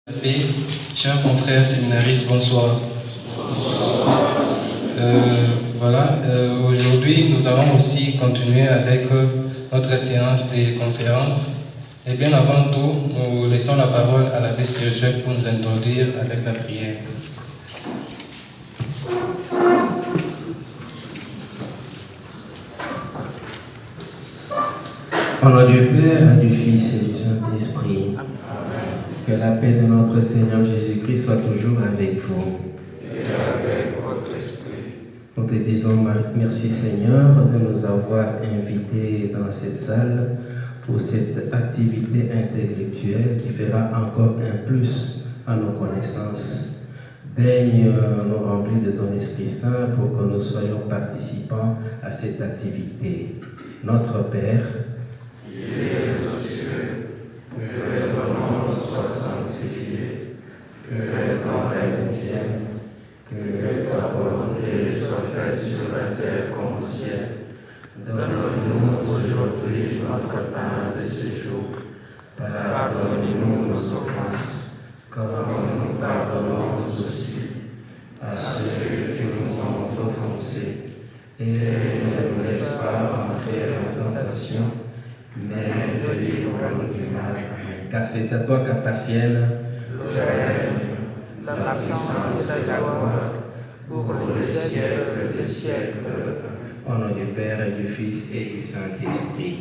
Paix, chers confrères séminaristes, bonsoir. Aujourd'hui, nous allons aussi continuer avec notre séance de conférence. Et bien avant tout, nous laissons la parole à l'abbé spirituel pour nous introduire avec la prière. Au nom du Père, du Fils et du Saint-Esprit. Que la paix de notre Seigneur Jésus-Christ soit toujours avec vous. Et avec votre esprit. Nous te disons merci Seigneur de nous avoir invités dans cette salle pour cette activité intellectuelle qui fera encore un plus à nos connaissances. Daigne nous remplir de ton Esprit Saint pour que nous soyons participants à cette activité. Notre Père, qui es aux cieux, que ton nom soit sanctifié, que ton règne vienne, que ta volonté soit faite sur la terre comme au ciel. Donne-nous aujourd'hui notre pain de ce jour. Pardonne-nous nos offenses, comme nous pardonnons aussi à ceux qui nous ont offensés. Et ne nous laisse pas entrer en tentation, mais délivre-nous du mal. car c'est à toi qu'appartiennent le règne, la puissance et la gloire, pour les siècles des siècles. au nom du Père et du Fils et du Saint-Esprit.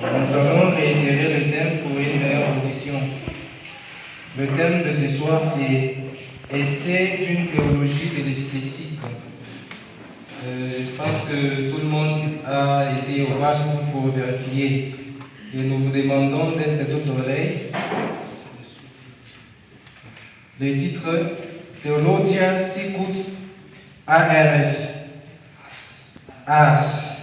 Nous allons réitérer le thème pour une meilleure audition. Le thème de ce soir, c'est Essai d'une théologie de l'esthétique. Je pense que tout le monde a été au valve pour vérifier. Et nous vous demandons d'être tout oreille. Le titre Theologia Sicut ARS. Ars.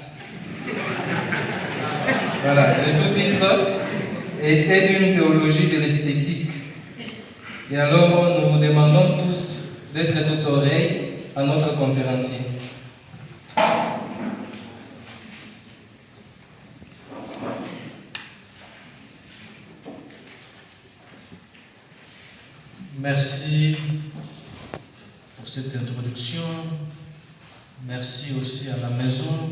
Voilà, le sous-titre Essai d'une théologie de l'esthétique. Et alors, nous vous demandons tous d'être tout oreille à notre conférencier. Merci pour cette introduction. Merci aussi à la maison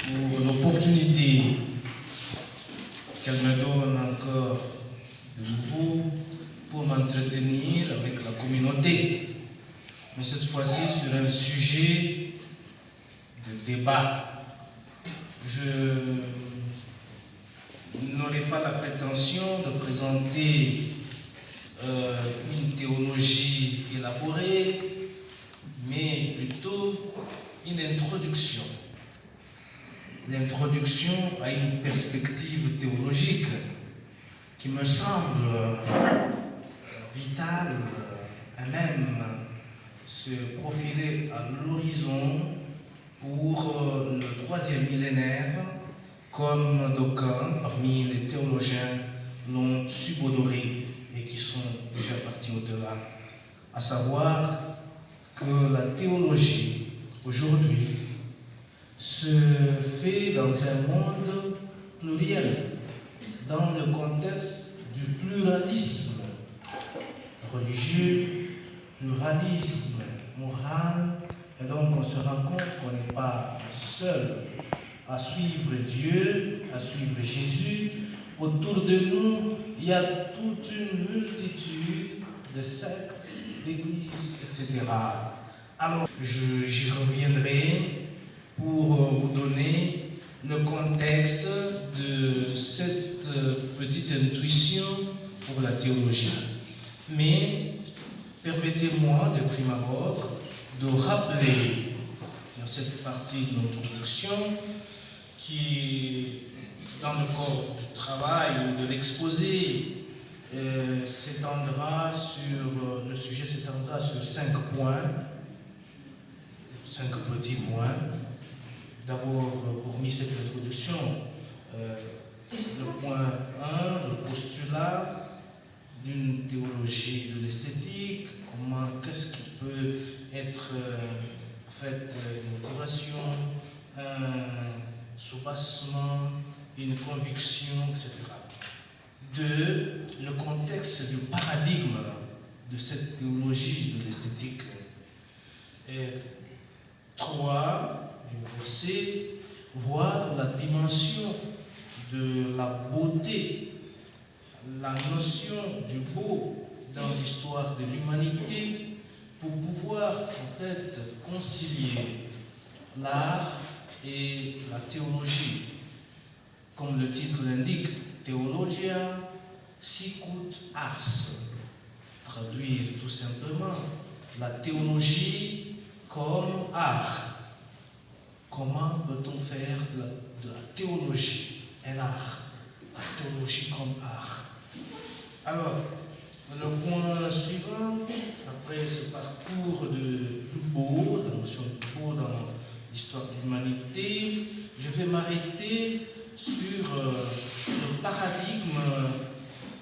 pour l'opportunité qu'elle me donne encore de nouveau pour m'entretenir avec la communauté, mais cette fois-ci sur un sujet de débat. Je n'aurai pas la prétention de présenter une théologie élaborée, mais plutôt une introduction. L'introduction à une perspective théologique qui me semble vitale et même se profiler à l'horizon pour le 3e millénaire, comme d'aucuns parmi les théologiens l'ont subodoré et qui sont déjà partis au-delà, à savoir que la théologie aujourd'hui se fait dans un monde pluriel, dans le contexte du pluralisme religieux, pluralisme moral, et donc on se rend compte qu'on n'est pas seul à suivre Dieu, à suivre Jésus. Autour de nous, il y a toute une multitude de sectes, d'églises, etc. Alors, j'y reviendrai pour vous donner le contexte de cette petite intuition pour la théologie. Mais permettez-moi, de prime abord, de rappeler dans cette partie de l'introduction qui, dans le corps du travail ou de l'exposé, le sujet s'étendra sur 5 points, 5 petits points. D'abord, hormis cette introduction, le point 1, le postulat d'une théologie de l'esthétique, comment qu'est-ce qui peut être en fait une motivation, un soubassement, une conviction, etc. 2. Le contexte du paradigme de cette théologie de l'esthétique. Et 3. Verset, voir la dimension de la beauté, la notion du beau dans l'histoire de l'humanité pour pouvoir en fait concilier l'art et la théologie. Comme le titre l'indique, Theologia sicut ars. Traduire tout simplement la théologie comme art. Comment peut-on faire de la théologie un art? La théologie comme art. Alors, le point suivant, après ce parcours du beau, la notion du beau dans l'histoire de l'humanité, je vais m'arrêter sur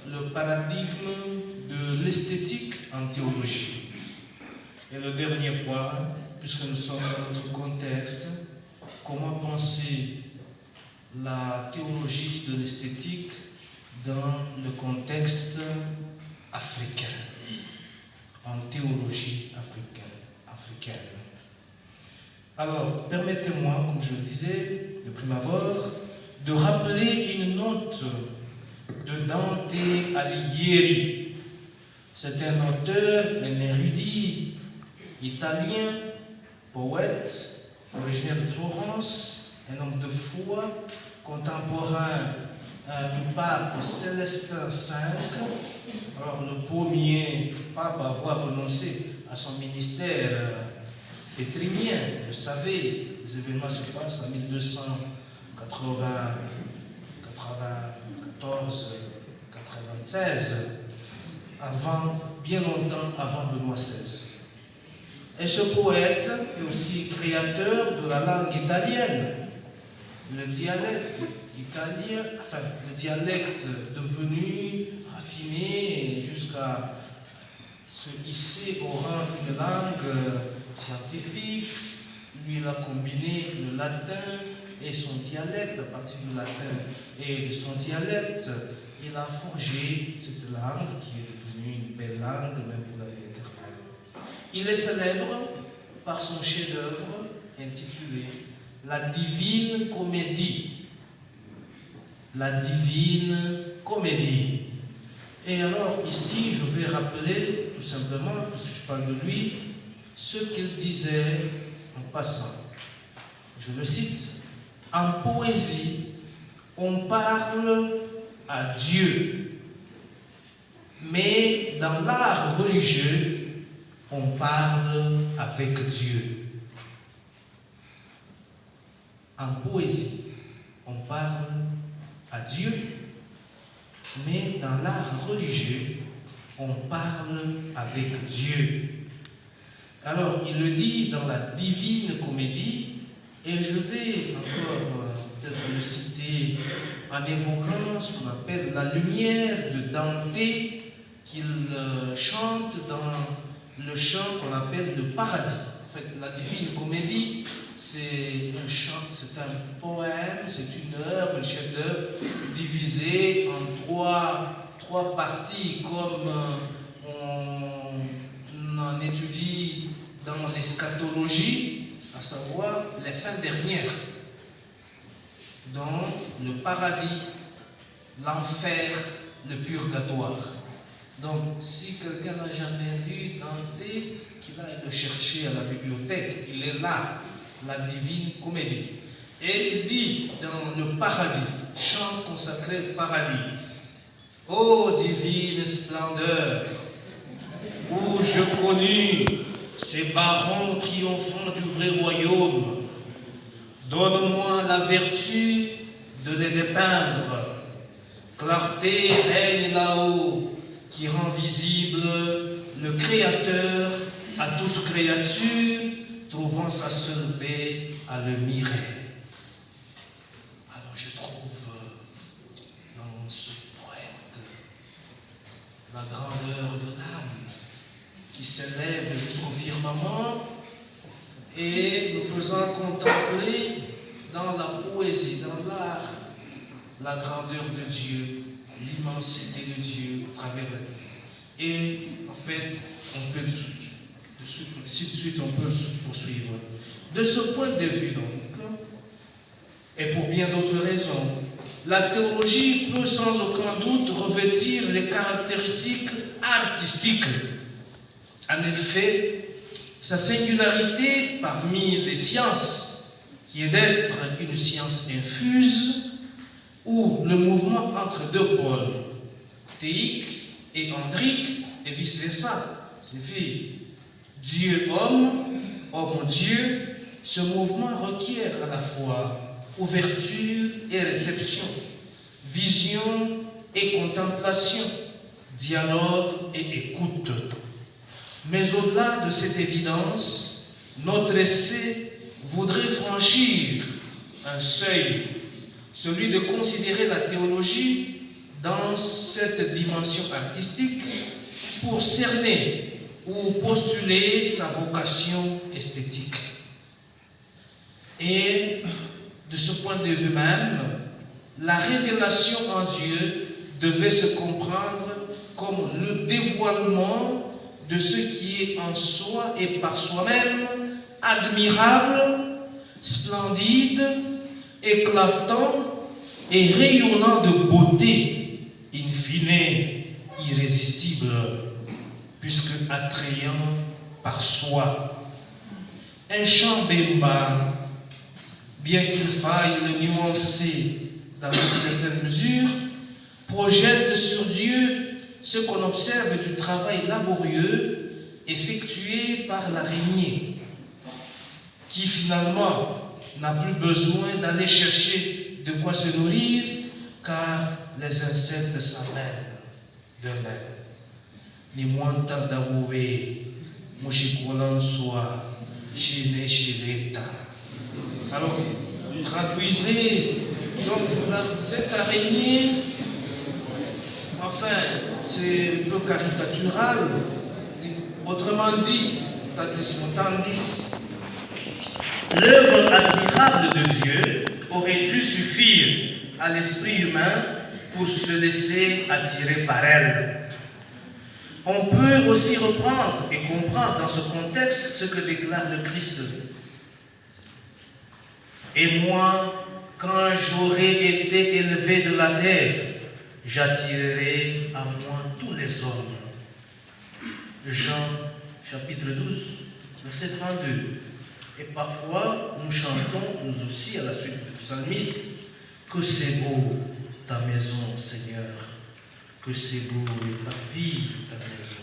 le paradigme de l'esthétique en théologie. Et le dernier point, puisque nous sommes dans notre contexte, comment penser la théologie de l'esthétique dans le contexte africain, en théologie africaine. Alors, permettez-moi, comme je le disais de prime abord, de rappeler une note de Dante Alighieri. C'est un auteur, un érudit italien, poète, originaire de Florence, un homme de foi, contemporain du pape Célestin V. Alors, le premier pape à avoir renoncé à son ministère pétrinien, vous savez, les événements se passent en 1294-96, bien longtemps avant Benoît XVI. Et ce poète est aussi créateur de la langue italienne. Le dialecte italien, enfin le dialecte devenu raffiné jusqu'à se hisser au rang d'une langue scientifique. Lui, il a combiné le latin et son dialecte. À partir du latin et de son dialecte, il a forgé cette langue qui est devenue une belle langue, même pour la vie éternelle. Il est célèbre par son chef-d'œuvre intitulé La Divine Comédie. La Divine Comédie. Et alors, ici, je vais rappeler, tout simplement, parce que je parle de lui, ce qu'il disait en passant. Je le cite. En poésie, on parle à Dieu. Mais dans l'art religieux, on parle avec Dieu. En poésie, on parle à Dieu, mais dans l'art religieux, on parle avec Dieu. Alors, il le dit dans la Divine Comédie, et je vais encore peut-être le citer en évoquant ce qu'on appelle la lumière de Dante, qu'il chante dans le chant qu'on appelle le paradis. En fait, la Divine Comédie, c'est un chant, c'est un poème, c'est une œuvre, un chef-d'œuvre divisé en trois parties, comme on en étudie dans l'eschatologie, à savoir les fins dernières, dont le paradis, l'enfer, le purgatoire. Donc, si quelqu'un n'a jamais lu Dante, qu'il aille le chercher à la bibliothèque, il est là, la Divine Comédie. Et il dit dans le paradis, chant consacré au paradis, ô divine splendeur, où je connus ces barons triomphants du vrai royaume, donne-moi la vertu de les dépeindre. Clarté règne là-haut, qui rend visible le Créateur à toute créature, trouvant sa seule paix à le mirer. Alors je trouve dans ce poète la grandeur de l'âme qui s'est s'élève jusqu'au firmament et nous faisant contempler dans la poésie, dans l'art, la grandeur de Dieu, l'immensité de Dieu à travers la vie. Et en fait, on peut ainsi de suite, on peut poursuivre. De ce point de vue donc, et pour bien d'autres raisons, la théologie peut sans aucun doute revêtir les caractéristiques artistiques. En effet, sa singularité parmi les sciences, qui est d'être une science infuse, où le mouvement entre deux pôles, théique et andrique, et vice-versa, signifie Dieu-homme, homme-Dieu, ce mouvement requiert à la fois ouverture et réception, vision et contemplation, dialogue et écoute. Mais au-delà de cette évidence, notre essai voudrait franchir un seuil, celui de considérer la théologie dans cette dimension artistique pour cerner ou postuler sa vocation esthétique. Et de ce point de vue même, la révélation en Dieu devait se comprendre comme le dévoilement de ce qui est en soi et par soi-même admirable, splendide, éclatant et rayonnant de beauté, in fine irrésistible, puisque attrayant par soi. Un chant bemba, bien qu'il faille le nuancer dans une certaine mesure, projette sur Dieu ce qu'on observe du travail laborieux effectué par l'araignée, qui finalement n'a plus besoin d'aller chercher de quoi se nourrir, car les insectes s'amènent d'eux-mêmes. Ni mwanta dawowe, moshikolan soa, chine chileta. Alors, traduisez donc cette araignée, enfin, c'est un peu caricatural. Autrement dit, l'œuvre admirable de Dieu aurait dû suffire à l'esprit humain pour se laisser attirer par elle. On peut aussi reprendre et comprendre dans ce contexte ce que déclare le Christ. Et moi, quand j'aurai été élevé de la terre, j'attirerai à moi tous les hommes. Jean chapitre 12, verset 32. Et parfois, nous chantons, nous aussi, à la suite du psalmiste, que c'est beau ta maison, Seigneur, que c'est beau la vie de ta maison.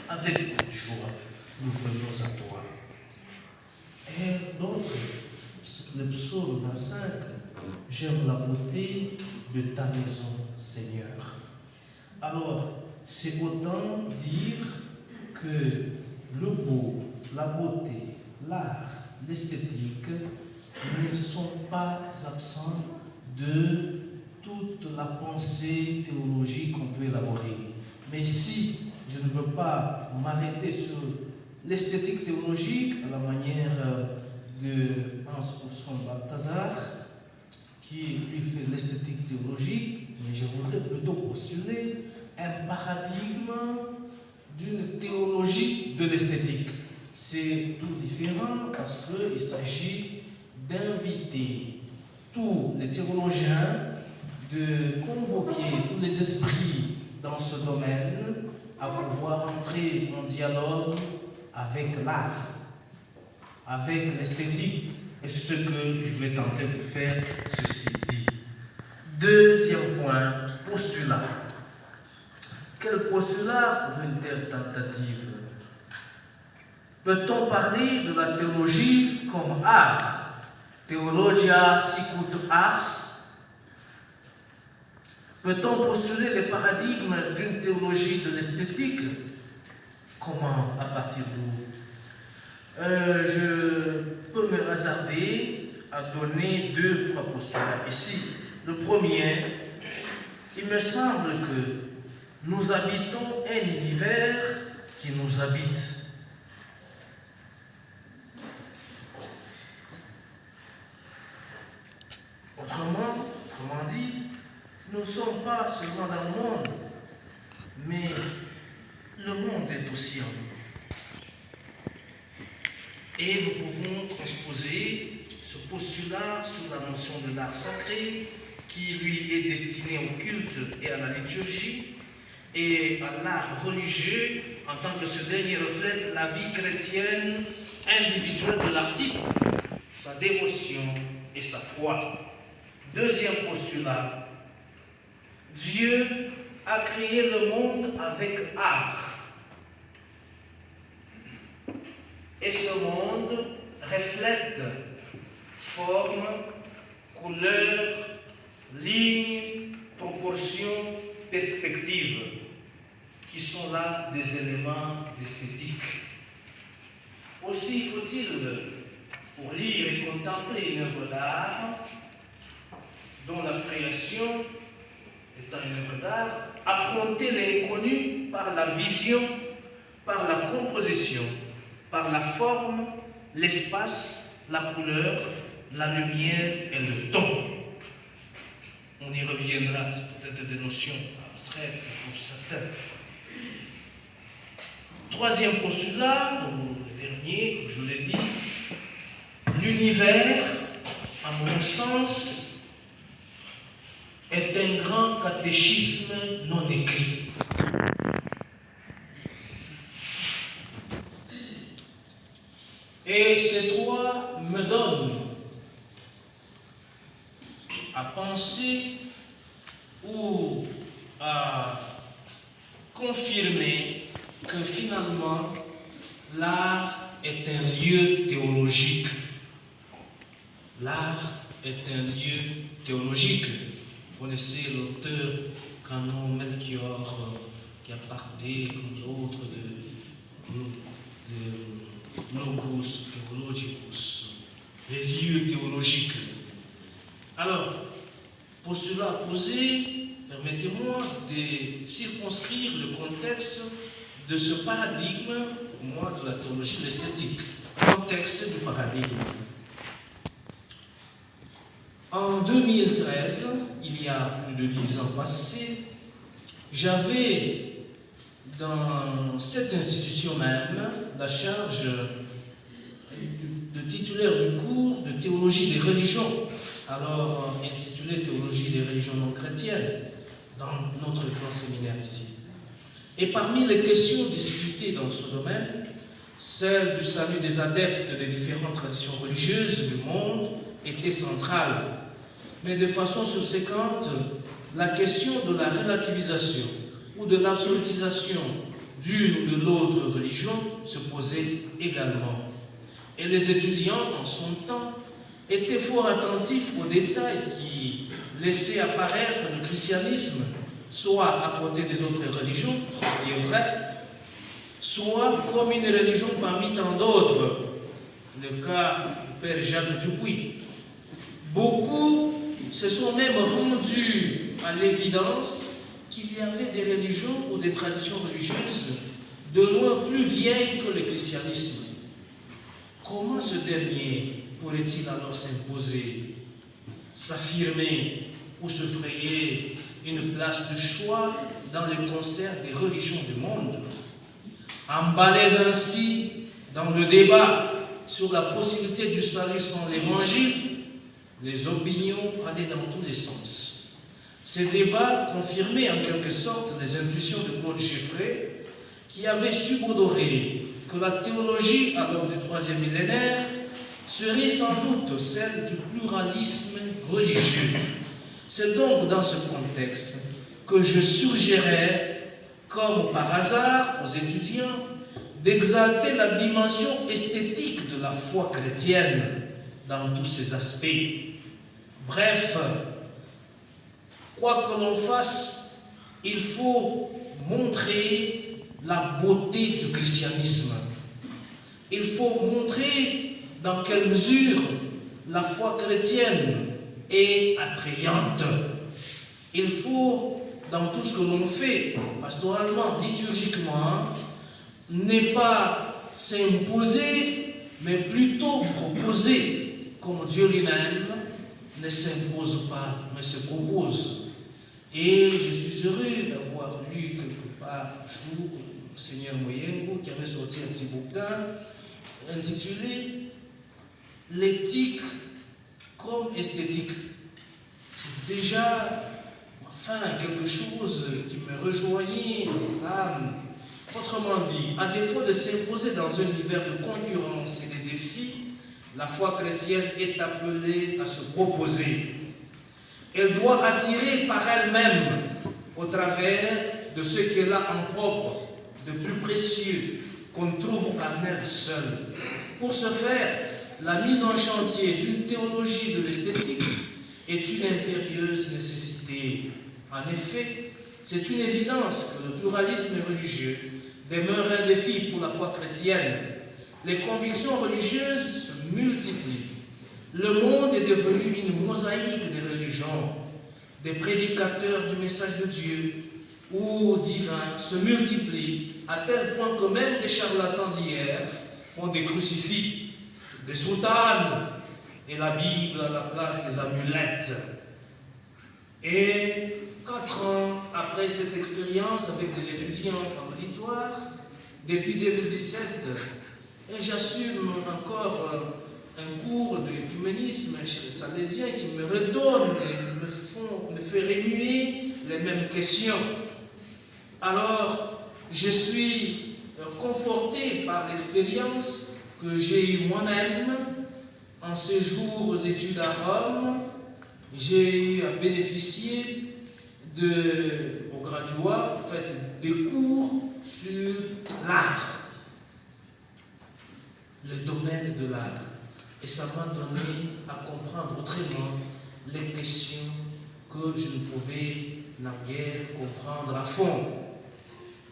Avec joie, nous venons à toi. Et donc, le psaume 25, j'aime la beauté de ta maison, Seigneur. Alors, c'est autant dire que le beau, la beauté, l'art, l'esthétique ne sont pas absents de toute la pensée théologique qu'on peut élaborer. Mais si je ne veux pas m'arrêter sur l'esthétique théologique à la manière de Hans-Urs Balthasar, qui lui fait l'esthétique théologique, mais je voudrais plutôt postuler un paradigme d'une théologie de l'esthétique. C'est tout différent parce qu'il s'agit d'inviter tous les théologiens, de convoquer tous les esprits dans ce domaine à pouvoir entrer en dialogue avec l'art, avec l'esthétique. Et c'est ce que je vais tenter de faire, ceci dit. Deuxième point, postulat. Quel postulat pour une telle tentative? Peut-on parler de la théologie comme art? Theologia sicut ars? Peut-on postuler les paradigmes d'une théologie de l'esthétique? Comment? À partir d'où? Je peux me hasarder à donner deux postulats ici. Le premier, il me semble que nous habitons un univers qui nous habite. seulement dans le monde, mais le monde est aussi en nous. Et nous pouvons transposer ce postulat sur la notion de l'art sacré qui lui est destiné au culte et à la liturgie, et à l'art religieux en tant que ce dernier reflète la vie chrétienne individuelle de l'artiste, sa dévotion et sa foi. Deuxième postulat, Dieu a créé le monde avec art. Et ce monde reflète forme, couleur, ligne, proportion, perspective, qui sont là des éléments esthétiques. Aussi faut-il, pour lire et contempler une œuvre d'art, dont la création étant une œuvre d'art, affronter l'inconnu par la vision, par la composition, par la forme, l'espace, la couleur, la lumière et le ton. On y reviendra, c'est peut-être des notions abstraites pour certains. Troisième postulat, le dernier, comme je l'ai dit, l'univers, à mon sens, est un grand catéchisme non écrit. Et ces trois me donnent à penser ou à confirmer que finalement l'art est un lieu théologique. L'art est un lieu théologique. Vous connaissez l'auteur Canon Melchior qui a parlé comme l'autre de Logos Theologicus, les lieux théologiques. Alors, postulat posé, permettez-moi de circonscrire le contexte de ce paradigme, pour moi, de la théologie de l'esthétique. Contexte du paradigme. En 2013, il y a plus de 10 ans passés, j'avais dans cette institution même la charge de titulaire du cours de théologie des religions, alors intitulé Théologie des religions non chrétiennes, dans notre grand séminaire ici. Et parmi les questions discutées dans ce domaine, celle du salut des adeptes des différentes traditions religieuses du monde était centrale. Mais de façon subséquente, la question de la relativisation ou de l'absolutisation d'une ou de l'autre religion se posait également. Et les étudiants, en son temps, étaient fort attentifs aux détails qui laissaient apparaître le christianisme, soit à côté des autres religions, ce qui est vrai, soit comme une religion parmi tant d'autres, le cas du Père Jacques Dupuis. Beaucoup se sont même rendus à l'évidence qu'il y avait des religions ou des traditions religieuses de loin plus vieilles que le christianisme. Comment ce dernier pourrait-il alors s'imposer, s'affirmer ou se frayer une place de choix dans le concert des religions du monde? Emballés ainsi dans le débat sur la possibilité du salut sans l'évangile, les opinions allaient dans tous les sens. Ces débats confirmaient en quelque sorte les intuitions de Claude Geffray, qui avait subodoré que la théologie, alors du 3e millénaire, serait sans doute celle du pluralisme religieux. C'est donc dans ce contexte que je suggérais, comme par hasard aux étudiants, d'exalter la dimension esthétique de la foi chrétienne dans tous ses aspects. Bref, quoi que l'on fasse, il faut montrer la beauté du christianisme. Il faut montrer dans quelle mesure la foi chrétienne est attrayante. Il faut, dans tout ce que l'on fait, pastoralement, liturgiquement, ne pas s'imposer, mais plutôt proposer, comme Dieu lui-même ne s'impose pas, mais se propose. Et je suis heureux d'avoir lu quelque part un jour Monseigneur Moyengo qui avait sorti un petit bouquin intitulé L'éthique comme esthétique. C'est déjà quelque chose qui me rejoignait l'âme. Autrement dit, à défaut de s'imposer dans un univers de concurrence et de défis, la foi chrétienne est appelée à se proposer. Elle doit attirer par elle-même au travers de ce qu'elle a en propre, de plus précieux, qu'on trouve en elle seule. Pour ce faire, la mise en chantier d'une théologie de l'esthétique est une impérieuse nécessité. En effet, c'est une évidence que le pluralisme religieux demeure un défi pour la foi chrétienne. Les convictions religieuses se multiplient. Le monde est devenu une mosaïque des religions. Des prédicateurs du message de Dieu ou divin se multiplient à tel point que même des charlatans d'hier ont des crucifix, des soutanes et la Bible à la place des amulettes. Et 4 ans après cette expérience avec des étudiants en auditoire, depuis 2017, j'assume encore un cours d'œcuménisme chez les Salésiens qui me redonne et me fait remuer les mêmes questions. Alors, je suis conforté par l'expérience que j'ai eue moi-même en séjour aux études à Rome. J'ai eu à bénéficier au graduat, en fait, des cours sur l'art, le domaine de l'art. Et ça m'a donné à comprendre autrement les questions que je ne pouvais naguère comprendre à fond.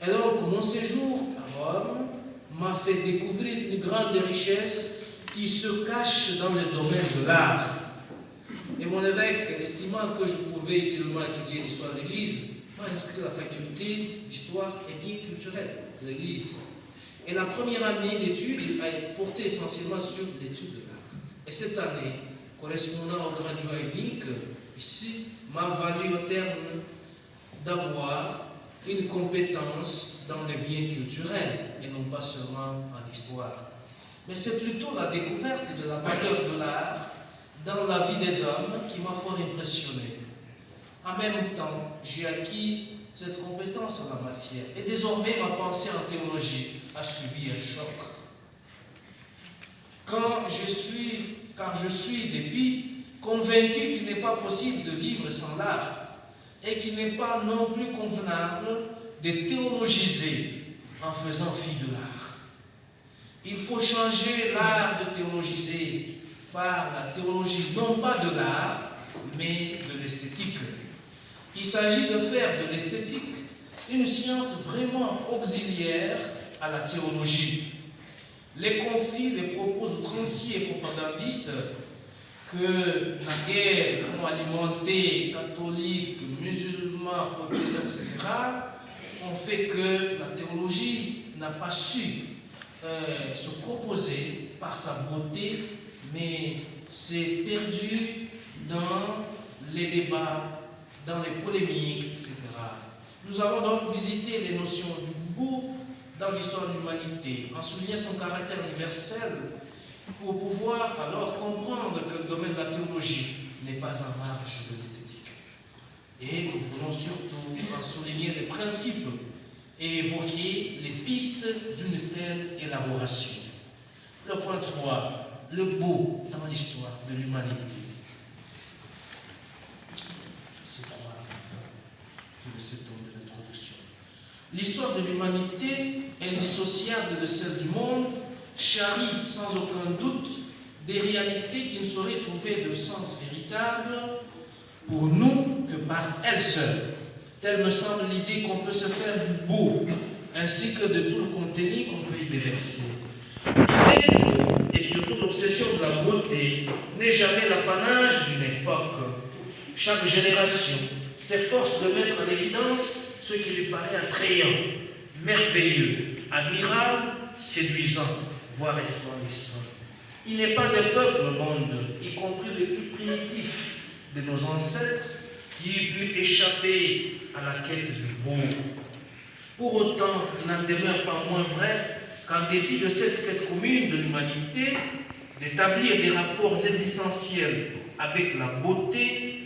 Et donc, mon séjour à Rome m'a fait découvrir une grande richesse qui se cache dans le domaine de l'art. Et mon évêque, estimant que je pouvais utilement étudier l'histoire de l'Église, m'a inscrit à la faculté d'histoire et bien culturelle de l'Église. Et la première année d'études a porté essentiellement sur l'étude de l'art. Et cette année, correspondant au graduat unique, ici, m'a valu au terme d'avoir une compétence dans les biens culturels et non pas seulement en histoire. Mais c'est plutôt la découverte de la valeur de l'art dans la vie des hommes qui m'a fort impressionné. En même temps, j'ai acquis cette compétence en la matière. Et désormais, ma pensée en théologie a subi un choc. Car je suis depuis convaincu qu'il n'est pas possible de vivre sans l'art et qu'il n'est pas non plus convenable de théologiser en faisant fi de l'art. Il faut changer l'art de théologiser par la théologie, non pas de l'art, mais de l'esthétique. Il s'agit de faire de l'esthétique une science vraiment auxiliaire à la théologie. Les conflits, les propos outranciers et propagandistes que la guerre ont alimenté, catholiques, musulmans, protestants, etc., ont fait que la théologie n'a pas su se proposer par sa beauté, mais s'est perdue dans les débats, dans les polémiques, etc. Nous allons donc visiter les notions du beau dans l'histoire de l'humanité, en soulignant son caractère universel, pour pouvoir alors comprendre que le domaine de la théologie n'est pas en marge de l'esthétique. Et nous voulons surtout en souligner les principes et évoquer les pistes d'une telle élaboration. Le point 3, le beau dans l'histoire de l'humanité. C'est 3, enfin, je laisse tomber l'introduction. L'histoire de l'humanité, indissociable de celle du monde, charrie sans aucun doute des réalités qui ne sauraient trouver de sens véritable pour nous que par elles seules. Telle me semble l'idée qu'on peut se faire du beau, ainsi que de tout le contenu qu'on peut y déverser. L'idée du beau, et surtout l'obsession de la beauté, n'est jamais l'apanage d'une époque. Chaque génération s'efforce de mettre en évidence ce qui lui paraît attrayant, merveilleux, admirable, séduisant, voire resplendissant. Il n'est pas des peuples au monde, y compris les plus primitifs de nos ancêtres, qui eût pu échapper à la quête du beau. Pour autant, il n'en demeure pas moins vrai qu'en dépit de cette quête commune de l'humanité, d'établir des rapports existentiels avec la beauté,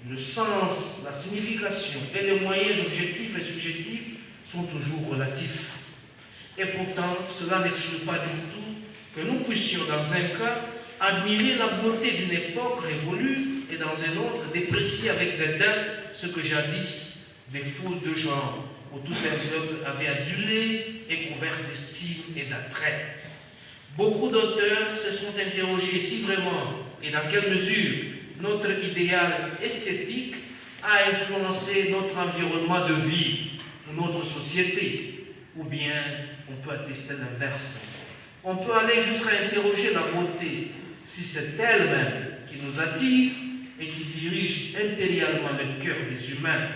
le sens, la signification et les moyens objectifs et subjectifs sont toujours relatifs. Et pourtant, cela n'exclut pas du tout que nous puissions, dans un cas, admirer la beauté d'une époque révolue et dans un autre, déprécier avec dédain ce que jadis des foules de gens où tout un peuple avait adulé et couvert d'estime et d'attrait. Beaucoup d'auteurs se sont interrogés si vraiment et dans quelle mesure notre idéal esthétique a influencé notre environnement de vie ou notre société, ou bien on peut attester l'inverse. On peut aller jusqu'à interroger la beauté, si c'est elle-même qui nous attire et qui dirige impérialement le cœur des humains,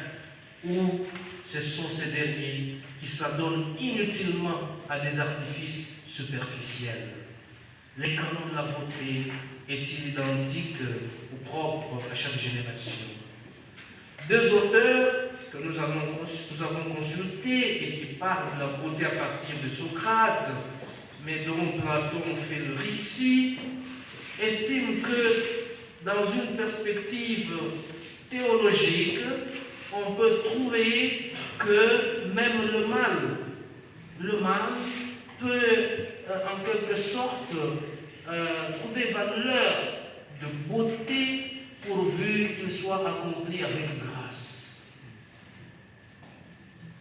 ou ce sont ces derniers qui s'adonnent inutilement à des artifices superficiels. Les canons de la beauté est-il identique ou propre à chaque génération? Deux auteurs que nous avons consultés et qui parlent de la beauté à partir de Socrate, mais dont Platon fait le récit, estiment que dans une perspective théologique, on peut trouver que même le mal peut en quelque sorte trouver valeur de beauté pourvu qu'il soit accompli avec grâce.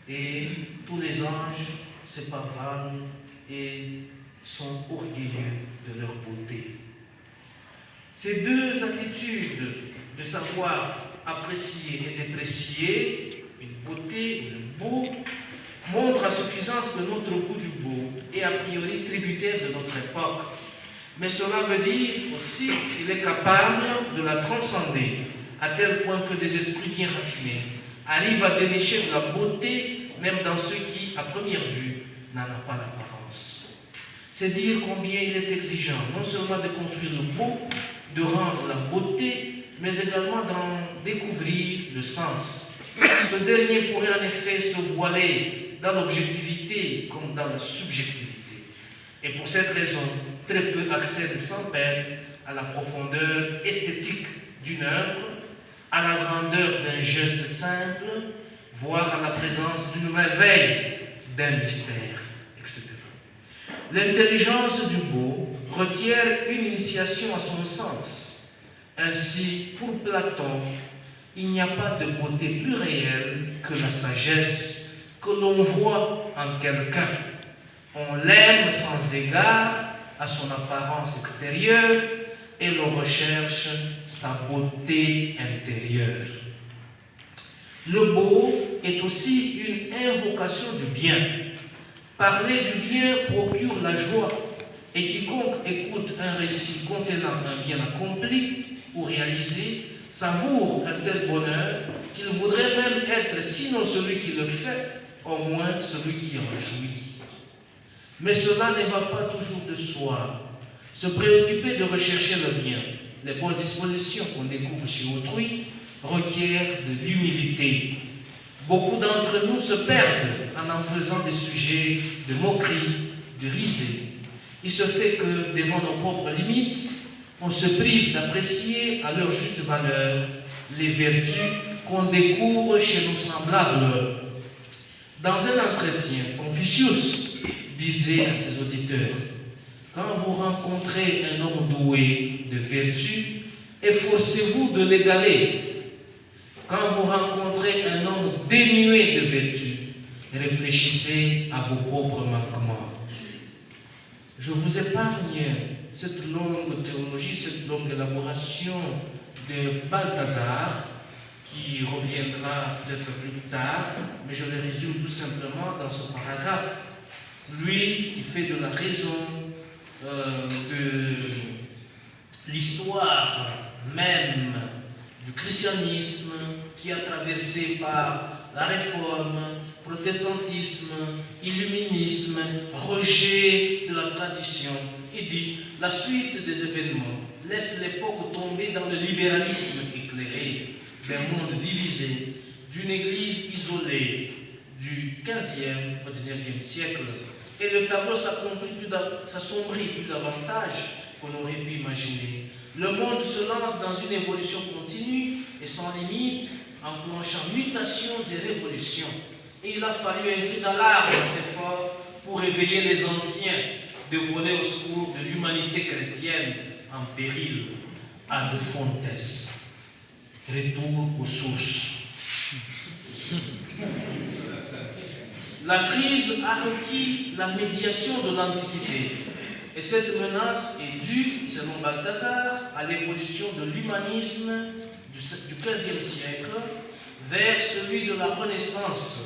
Et tous les anges se pavanent et sont orgueilleux de leur beauté. Ces deux attitudes de savoir apprécier et déprécier une beauté, le beau, montrent à suffisance que notre goût du beau est a priori tributaire de notre époque. Mais cela veut dire aussi qu'il est capable de la transcender, à tel point que des esprits bien raffinés arrivent à dénicher de la beauté, même dans ceux qui, à première vue, n'en ont pas l'apparence. C'est dire combien il est exigeant, non seulement de construire le beau, de rendre la beauté, mais également d'en découvrir le sens. Ce dernier pourrait en effet se voiler dans l'objectivité comme dans la subjectivité. Et pour cette raison, très peu accèdent sans peine à la profondeur esthétique d'une œuvre, à la grandeur d'un geste simple, voire à la présence d'une merveille, d'un mystère, etc. L'intelligence du beau requiert une initiation à son sens. Ainsi, pour Platon, il n'y a pas de beauté plus réelle que la sagesse que l'on voit en quelqu'un. On l'aime sans égard à son apparence extérieure et l'on recherche sa beauté intérieure. Le beau est aussi une invocation du bien. Parler du bien procure la joie, et quiconque écoute un récit contenant un bien accompli ou réalisé savoure un tel bonheur qu'il voudrait même être, sinon celui qui le fait, au moins celui qui en jouit. Mais cela ne va pas toujours de soi. Se préoccuper de rechercher le bien, les bonnes dispositions qu'on découvre chez autrui, requiert de l'humilité. Beaucoup d'entre nous se perdent en faisant des sujets de moquerie, de risée. Il se fait que, devant nos propres limites, on se prive d'apprécier à leur juste valeur les vertus qu'on découvre chez nos semblables. Dans un entretien, Confucius disait à ses auditeurs: quand vous rencontrez un homme doué de vertu, efforcez-vous de l'égaler. Quand vous rencontrez un homme dénué de vertu, réfléchissez à vos propres manquements. Je vous épargne cette longue théologie, cette longue élaboration de Balthazar, qui reviendra peut-être plus tard, mais je le résume tout simplement dans ce paragraphe. Lui qui fait de la raison de l'histoire même du christianisme, qui a traversé par la réforme, protestantisme, illuminisme, rejet de la tradition. Il dit: la suite des événements laisse l'époque tomber dans le libéralisme éclairé. d'un monde divisé, d'une église isolée du 15e au 19e siècle. Et le tableau s'assombrit plus davantage qu'on aurait pu imaginer. Le monde se lance dans une évolution continue et sans limite, enclenchant mutations et révolutions. Et il a fallu un cri d'alarme assez fort pour réveiller les anciens, de voler au secours de l'humanité chrétienne en péril. À De Fontes, retour aux sources. La crise a requis la médiation de l'Antiquité. Et cette menace est due, selon Balthazar, à l'évolution de l'humanisme du XVe siècle vers celui de la Renaissance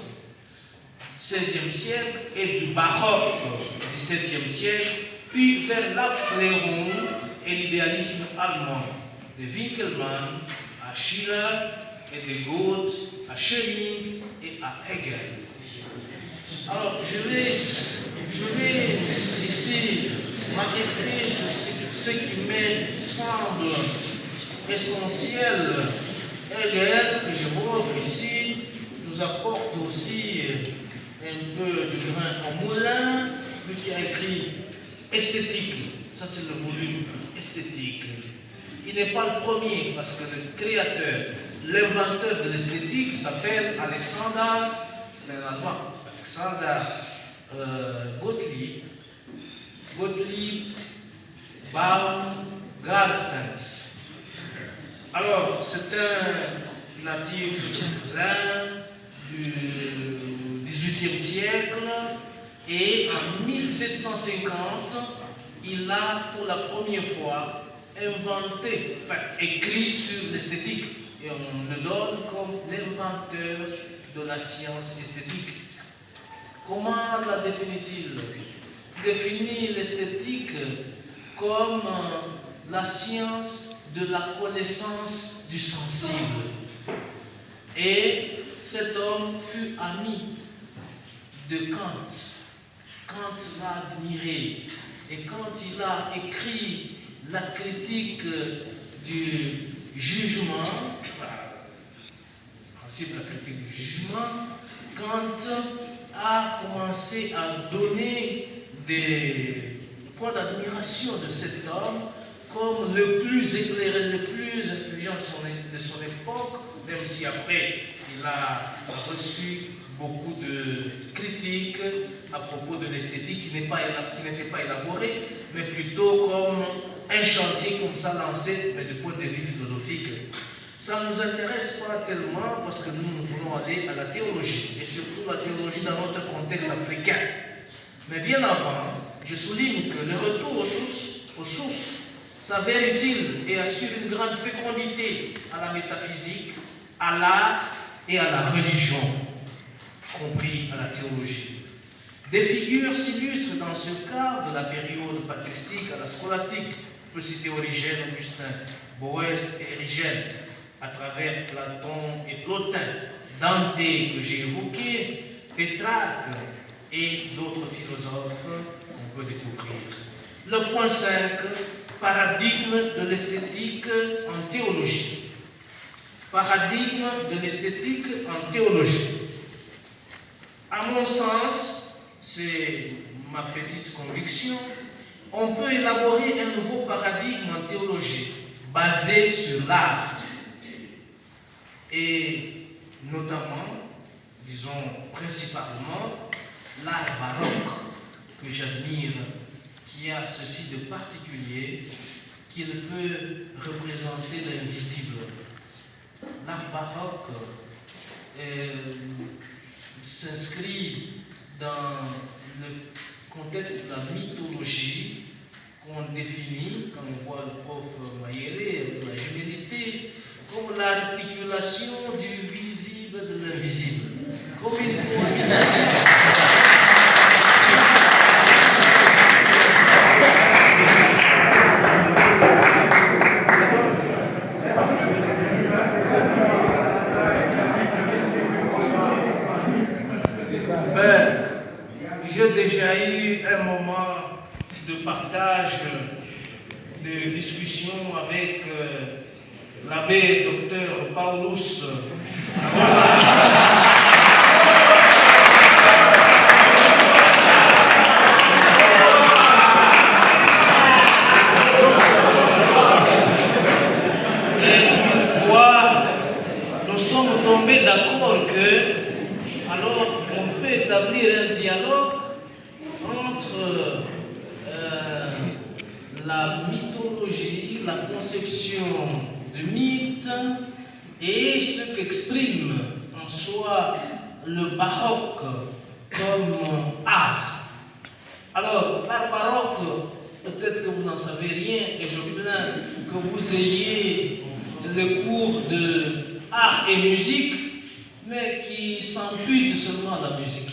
du XVIe siècle et du baroque du XVIIe siècle, puis vers l'Aufklärung et l'idéalisme allemand, de Winkelmann à Schiller et de Goethe à Schelling et à Hegel. Alors, je vais ici m'arrêter sur ce qui me semble essentiel. Hegel, que j'évoque ici, nous apporte aussi un peu de grain au moulin, lui qui a écrit Esthétique. Ça, c'est le volume esthétique. Il n'est pas le premier, parce que le créateur, l'inventeur de l'esthétique s'appelle Alexander, c'est un Allemand, Alexander Gottlieb Baumgartens. Alors, c'est un natif du XVIIIe siècle, et en 1750, il a pour la première fois écrit sur l'esthétique, et on le donne comme l'inventeur de la science esthétique. Comment la définit-il? Il définit l'esthétique comme la science de la connaissance du sensible. Et cet homme fut ami de Kant. Kant l'a admiré. Et quand il a écrit la critique du jugement, le principe de la critique du jugement, Kant a commencé à donner des points d'admiration de cet homme comme le plus éclairé, le plus intelligent de son époque, même si après il a reçu beaucoup de critiques à propos de l'esthétique qui n'était pas élaborée, mais plutôt comme un chantier comme ça lancé, mais du point de vue philosophique. Ça ne nous intéresse pas tellement parce que nous voulons aller à la théologie, et surtout la théologie dans notre contexte africain. Mais bien avant, je souligne que le retour aux sources s'avère utile et assure une grande fécondité à la métaphysique, à l'art et à la religion, compris à la théologie. Des figures s'illustrent dans ce cas de la période patristique à la scolastique. On peut citer Origène, Augustin, Boès et Érigène, à travers Platon et Plotin, Dante que j'ai évoqué, Pétrarque et d'autres philosophes qu'on peut découvrir. Le point 5, paradigme de l'esthétique en théologie. Paradigme de l'esthétique en théologie. À mon sens, c'est ma petite conviction, on peut élaborer un nouveau paradigme en théologie basé sur l'art. Et notamment, disons principalement, l'art baroque que j'admire, qui a ceci de particulier, qu'il peut représenter l'invisible. L'art baroque s'inscrit dans le contexte de la mythologie qu'on définit, quand on voit le prof Mayele, de la humilité, comme l'articulation du visible de l'invisible, comme une coordination. J'ai déjà eu un moment de partage, de discussion avec l'abbé docteur Paulus. D'accord que, alors, on peut établir un dialogue entre la mythologie, la conception de mythe et ce qu'exprime en soi le baroque comme art. Alors, l'art baroque, peut-être que vous n'en savez rien et je plains que vous ayez le cours de art et musique, mais qui s'ampute seulement à la musique.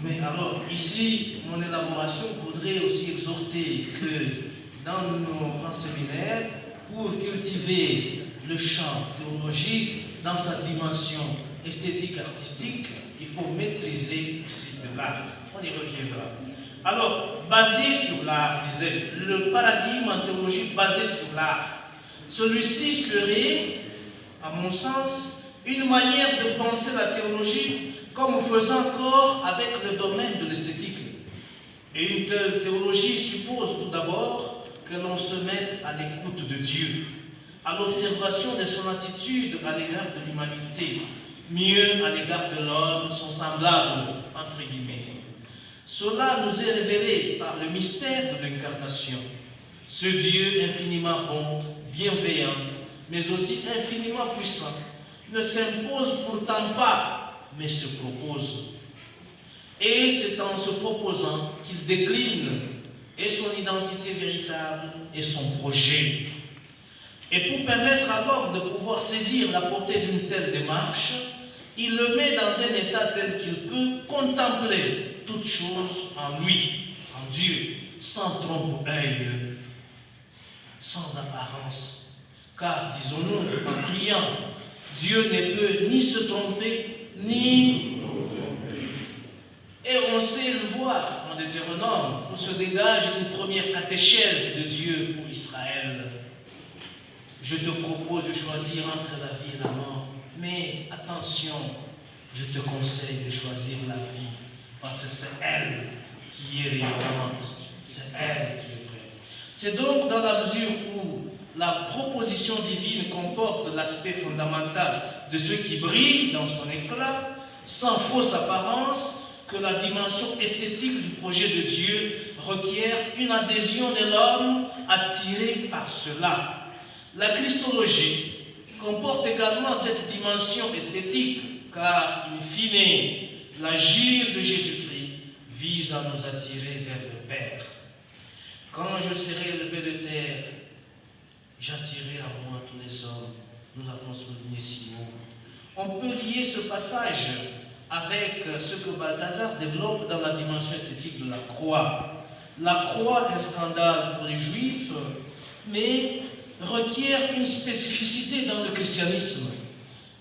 Mais alors, ici, mon élaboration voudrait aussi exhorter que dans nos grands séminaires, pour cultiver le chant théologique dans sa dimension esthétique, artistique, il faut maîtriser aussi de l'art. On y reviendra. Alors, basé sur l'art, disais-je, le paradigme en théologie basé sur l'art, celui-ci serait, à mon sens, une manière de penser la théologie comme faisant corps avec le domaine de l'esthétique. Et une telle théologie suppose tout d'abord que l'on se mette à l'écoute de Dieu, à l'observation de son attitude à l'égard de l'humanité, mieux à l'égard de l'homme, son semblable, entre guillemets. Cela nous est révélé par le mystère de l'incarnation. Ce Dieu infiniment bon, bienveillant, mais aussi infiniment puissant, ne s'impose pourtant pas, mais se propose. Et c'est en se proposant qu'il décline et son identité véritable et son projet. Et pour permettre à l'homme de pouvoir saisir la portée d'une telle démarche, il le met dans un état tel qu'il peut contempler toute chose en lui, en Dieu, sans trompe-œil, sans apparence. Car, disons-nous, en priant, Dieu ne peut ni se tromper, ni... Et on sait le voir en Deutéronome, où se dégage une première catéchèse de Dieu pour Israël. Je te propose de choisir entre la vie et la mort. Mais attention, je te conseille de choisir la vie, parce que c'est elle qui est rayonnante, c'est elle qui est vraie. C'est donc dans la mesure où la proposition divine comporte l'aspect fondamental de ce qui brille dans son éclat, sans fausse apparence, que la dimension esthétique du projet de Dieu requiert une adhésion de l'homme attiré par cela. La christologie comporte également cette dimension esthétique, car, in fine, l'agir de Jésus-Christ vise à nous attirer vers le Père. Quand je serai élevé de terre, j'attirerai à moi tous les hommes. Nous l'avons souligné si haut. On peut lier ce passage avec ce que Balthazar développe dans la dimension esthétique de la croix. La croix est un scandale pour les Juifs, mais requiert une spécificité dans le christianisme.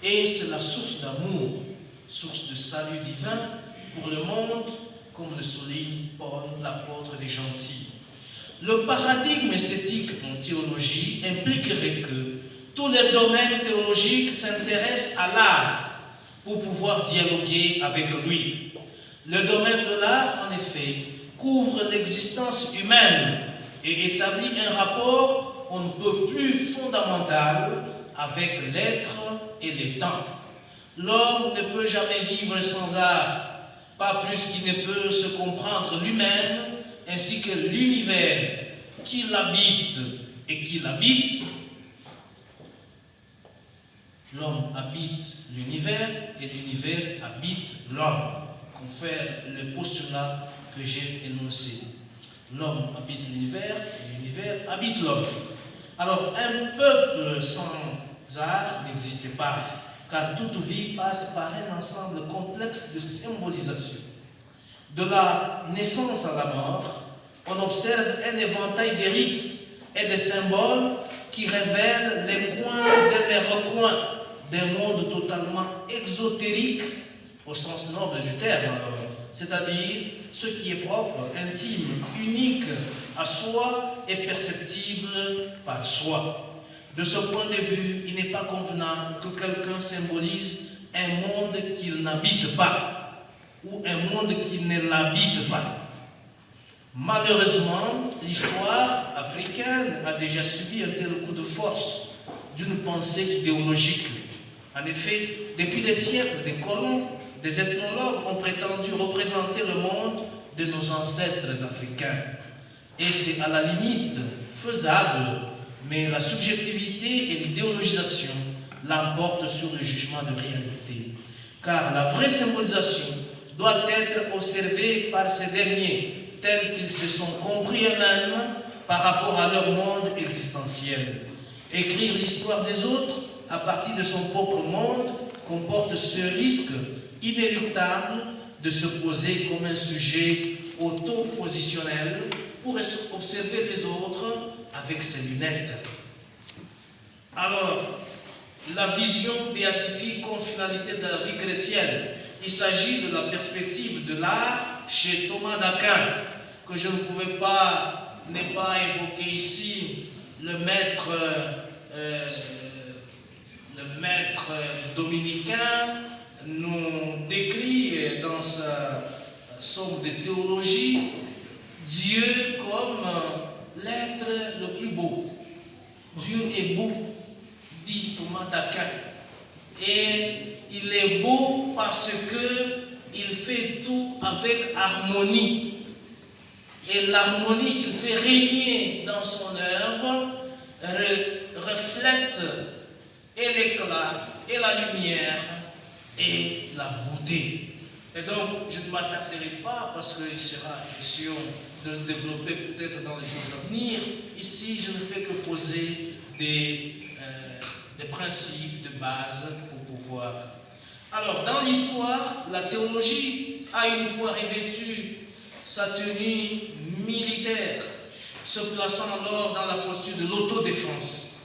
Et c'est la source d'amour, source de salut divin pour le monde, comme le souligne Paul, l'apôtre des gentils. Le paradigme esthétique en théologie impliquerait que tous les domaines théologiques s'intéressent à l'art pour pouvoir dialoguer avec lui. Le domaine de l'art, en effet, couvre l'existence humaine et établit un rapport on ne peut plus fondamental avec l'être et les temps. L'homme ne peut jamais vivre sans art, pas plus qu'il ne peut se comprendre lui-même, ainsi que l'univers qui l'habite et qui l'habite. L'homme habite l'univers et l'univers habite l'homme. Confère le postulat que j'ai énoncé. L'homme habite l'univers et l'univers habite l'homme. Alors, un peuple sans art n'existait pas, car toute vie passe par un ensemble complexe de symbolisation. De la naissance à la mort, on observe un éventail de rites et de symboles qui révèlent les coins et les recoins d'un monde totalement exotérique, au sens noble du terme, c'est-à-dire ce qui est propre, intime, unique à soi et perceptible par soi. De ce point de vue, il n'est pas convenable que quelqu'un symbolise un monde qu'il n'habite pas ou un monde qui ne l'habite pas. Malheureusement, l'histoire africaine a déjà subi un tel coup de force d'une pensée idéologique. En effet, depuis des siècles, des colons, des ethnologues ont prétendu représenter le monde de nos ancêtres africains. Et c'est à la limite faisable, mais la subjectivité et l'idéologisation l'emportent sur le jugement de réalité. Car la vraie symbolisation doit être observée par ces derniers, tels qu'ils se sont compris eux-mêmes par rapport à leur monde existentiel. Écrire l'histoire des autres à partir de son propre monde comporte ce risque inéluctable de se poser comme un sujet auto-positionnel pour observer les autres avec ses lunettes. Alors, la vision béatifique comme finalité de la vie chrétienne, il s'agit de la perspective de l'art chez Thomas d'Aquin, que je ne pouvais pas ne pas évoquer ici. Le maître dominicain nous décrit dans sa somme de théologie Dieu comme l'être le plus beau. Dieu est beau, dit Thomas d'Aquin. Et il est beau parce qu'il fait tout avec harmonie. Et l'harmonie qu'il fait régner dans son œuvre reflète et l'éclat, et la lumière, et la beauté. Et donc, je ne m'attarderai pas, parce qu'il sera question de le développer peut-être dans les jours à venir. Ici, je ne fais que poser des principes de base pour pouvoir. Alors, dans l'histoire, la théologie a une fois revêtu sa tenue militaire, se plaçant alors dans la posture de l'autodéfense,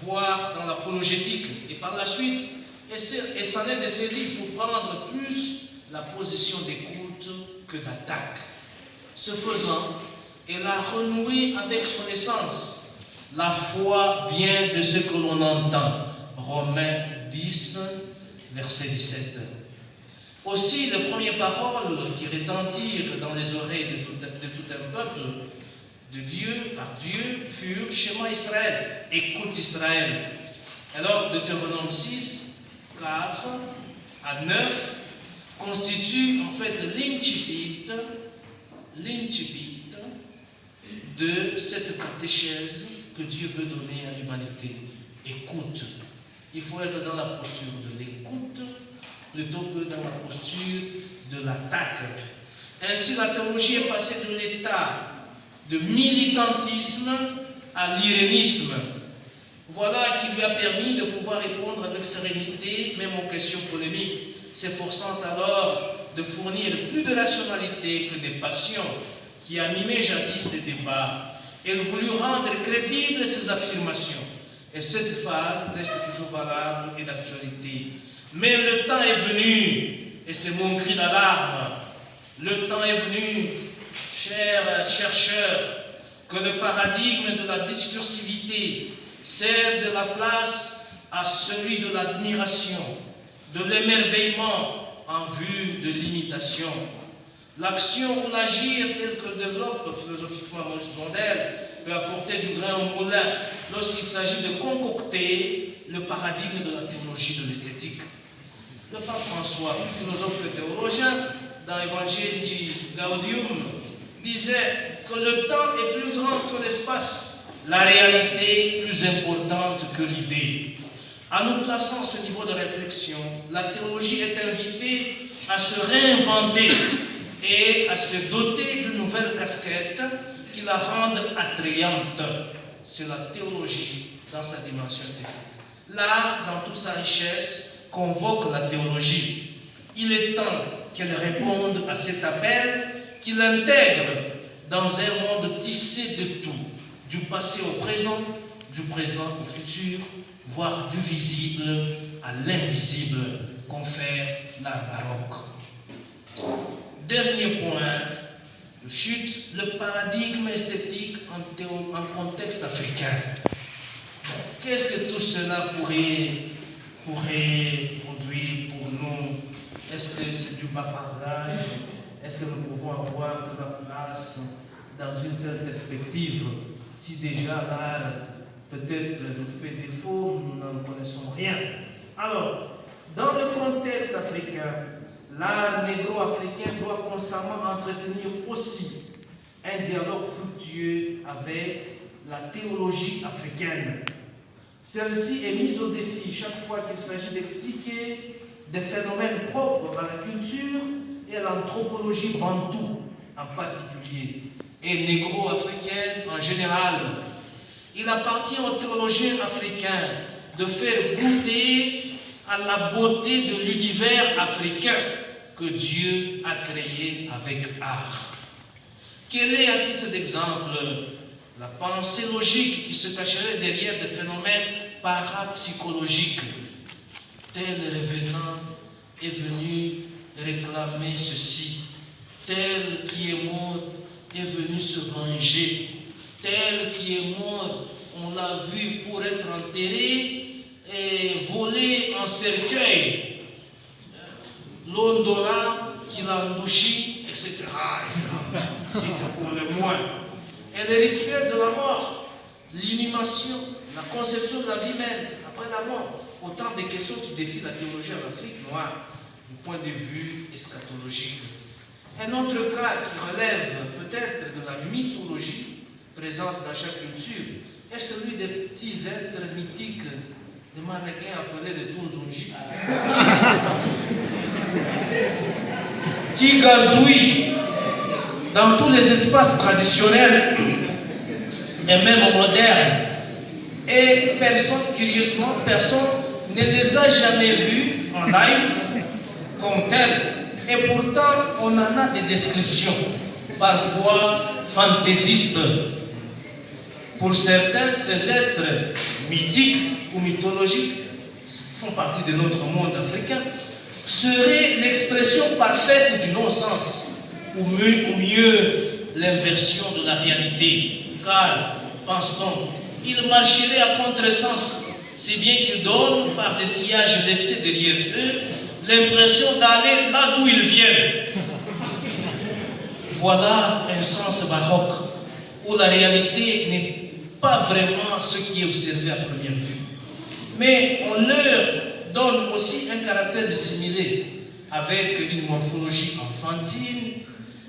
voire dans l'apologétique, et par la suite, elle s'en est dessaisie pour prendre plus la position d'écoute que d'attaque. Ce faisant, elle a renoué avec son essence. La foi vient de ce que l'on entend. Romains 10, verset 17. Aussi, les premières paroles qui retentirent dans les oreilles de tout un peuple de Dieu, par Dieu, furent « Shema Israël », écoute Israël. Alors, Deutéronome 6, 4 à 9 constitue en fait l'incipit de cette catéchèse que Dieu veut donner à l'humanité. Écoute. Il faut être dans la posture de l'écoute plutôt que dans la posture de l'attaque. Ainsi, la théologie est passée de l'état de militantisme à l'irénisme. Voilà qui lui a permis de pouvoir répondre avec sérénité, même aux questions polémiques, s'efforçant alors de fournir plus de rationalité que des passions qui animaient jadis des débats. Elle voulut rendre crédibles ses affirmations. Et cette phase reste toujours valable et d'actualité. Mais le temps est venu, et c'est mon cri d'alarme, le temps est venu, chers chercheurs, que le paradigme de la discursivité cède la place à celui de l'admiration, de l'émerveillement en vue de l'imitation. L'action ou l'agir tel que le développe philosophiquement Maurice Blondel peut apporter du grain au moulin lorsqu'il s'agit de concocter le paradigme de la théologie de l'esthétique. Le pape François, philosophe et théologien, dans l'Évangile Gaudium, disait que le temps est plus grand que l'espace, la réalité plus importante que l'idée. En nous plaçant à ce niveau de réflexion, la théologie est invitée à se réinventer et à se doter d'une nouvelle casquette qui la rende attrayante. C'est la théologie dans sa dimension esthétique. L'art, dans toute sa richesse, convoque la théologie. Il est temps qu'elle réponde à cet appel, qu'il intègre dans un monde tissé de tout, du passé au présent au futur, voire du visible à l'invisible, confère l'art baroque. dernier point, chute, le paradigme esthétique en contexte africain. Qu'est-ce que tout cela pourrait produire pour nous? Est-ce que c'est du bavardage? Est-ce que nous pouvons avoir de la place dans une telle perspective? Si déjà l'art peut-être nous fait défaut, nous n'en connaissons rien. Alors, dans le contexte africain, l'art négro-africain doit constamment entretenir aussi un dialogue fructueux avec la théologie africaine. Celle-ci est mise au défi chaque fois qu'il s'agit d'expliquer des phénomènes propres à la culture et à l'anthropologie bantoue en particulier, et négro-africaine en général. Il appartient aux théologiens africains de faire goûter à la beauté de l'univers africain que Dieu a créé avec art. Quel est, à titre d'exemple, la pensée logique qui se cacherait derrière des phénomènes parapsychologiques? Tel revenant est venu réclamer ceci, tel qui est mort est venu se venger, tel qui est mort, on l'a vu pour être enterré et volé en cercueil, l'ondola, kilandouchi, etc. C'est pour le moins. Et les rituels de la mort, l'inhumation, la conception de la vie même après la mort, autant de questions qui défient la théologie en Afrique noire du point de vue eschatologique. Un autre cas qui relève peut-être de la mythologie présente dans chaque culture est celui des petits êtres mythiques, des mannequins appelés les Tunzunji, qui gazouillent dans tous les espaces traditionnels et même modernes. Et personne, curieusement, personne ne les a jamais vus en live comme tels. Et pourtant, on en a des descriptions, parfois fantaisistes. Pour certains, ces êtres mythiques ou mythologiques font partie de notre monde africain, seraient l'expression parfaite du non-sens, ou mieux l'inversion de la réalité. Car, pense-t-on, ils marcheraient à contresens, si bien qu'ils donnent, par des sillages laissés derrière eux, l'impression d'aller là d'où ils viennent. Voilà un sens baroque, où la réalité n'est pas vraiment ce qui est observé à première vue. Mais on leur donne aussi un caractère dissimulé, avec une morphologie enfantine,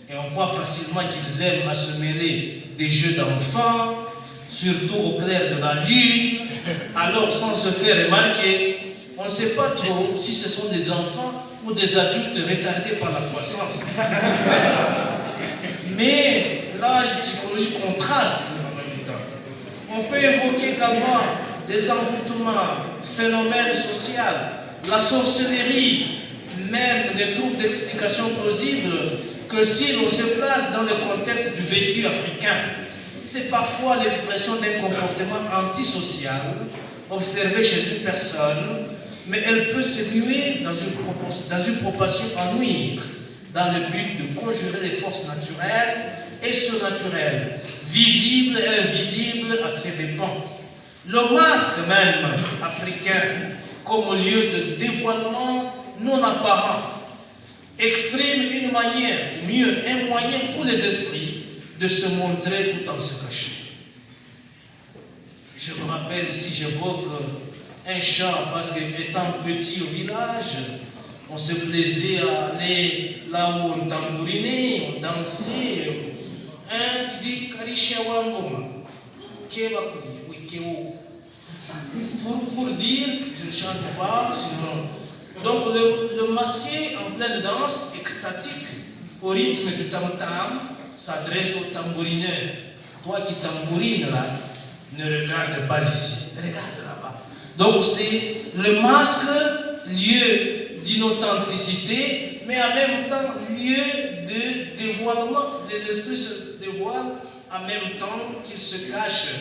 et on voit facilement qu'ils aiment à se mêler des jeux d'enfants, surtout au clair de la lune, alors sans se faire remarquer. On ne sait pas trop si ce sont des enfants ou des adultes retardés par la croissance. Mais l'âge psychologique contraste en même temps. On peut évoquer également des envoûtements, phénomènes sociaux, la sorcellerie, même ne trouve d'explication plausible que si l'on se place dans le contexte du vécu africain. C'est parfois l'expression d'un comportement antisocial observé chez une personne, mais elle peut se muer dans une proportion à nuire, dans le but de conjurer les forces naturelles et surnaturelles, visibles et invisibles à ses dépens. Le masque même africain, comme lieu de dévoilement non apparent, exprime une manière, mieux, un moyen pour les esprits de se montrer tout en se cachant. Je me rappelle, si j'évoque un chant, parce qu'étant petit au village, on se plaisait à aller là où on tambourinait, on dansait. Un qui dit Karishawangoma, pour dire, je ne chante pas, sinon. Donc le masqué en pleine danse, extatique, au rythme du tam-tam, s'adresse au tambourineur. Toi qui tambourines là, ne regarde pas ici, regarde là-bas. Donc c'est le masque, lieu d'inauthenticité, mais en même temps lieu de dévoilement. Les esprits se dévoilent en même temps qu'ils se cachent.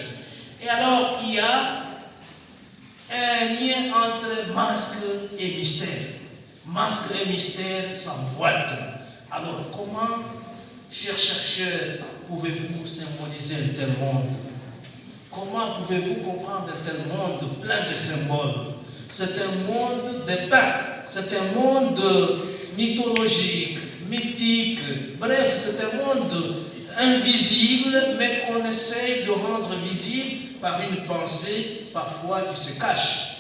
Et alors il y a un lien entre masque et mystère. Masque et mystère s'emboîtent. Alors, comment, chers chercheurs, pouvez-vous symboliser un tel monde? Comment pouvez-vous comprendre un tel monde plein de symboles? C'est un monde dépeint, c'est un monde mythologique, mythique, bref, c'est un monde invisible, mais qu'on essaye de rendre visible par une pensée parfois qui se cache.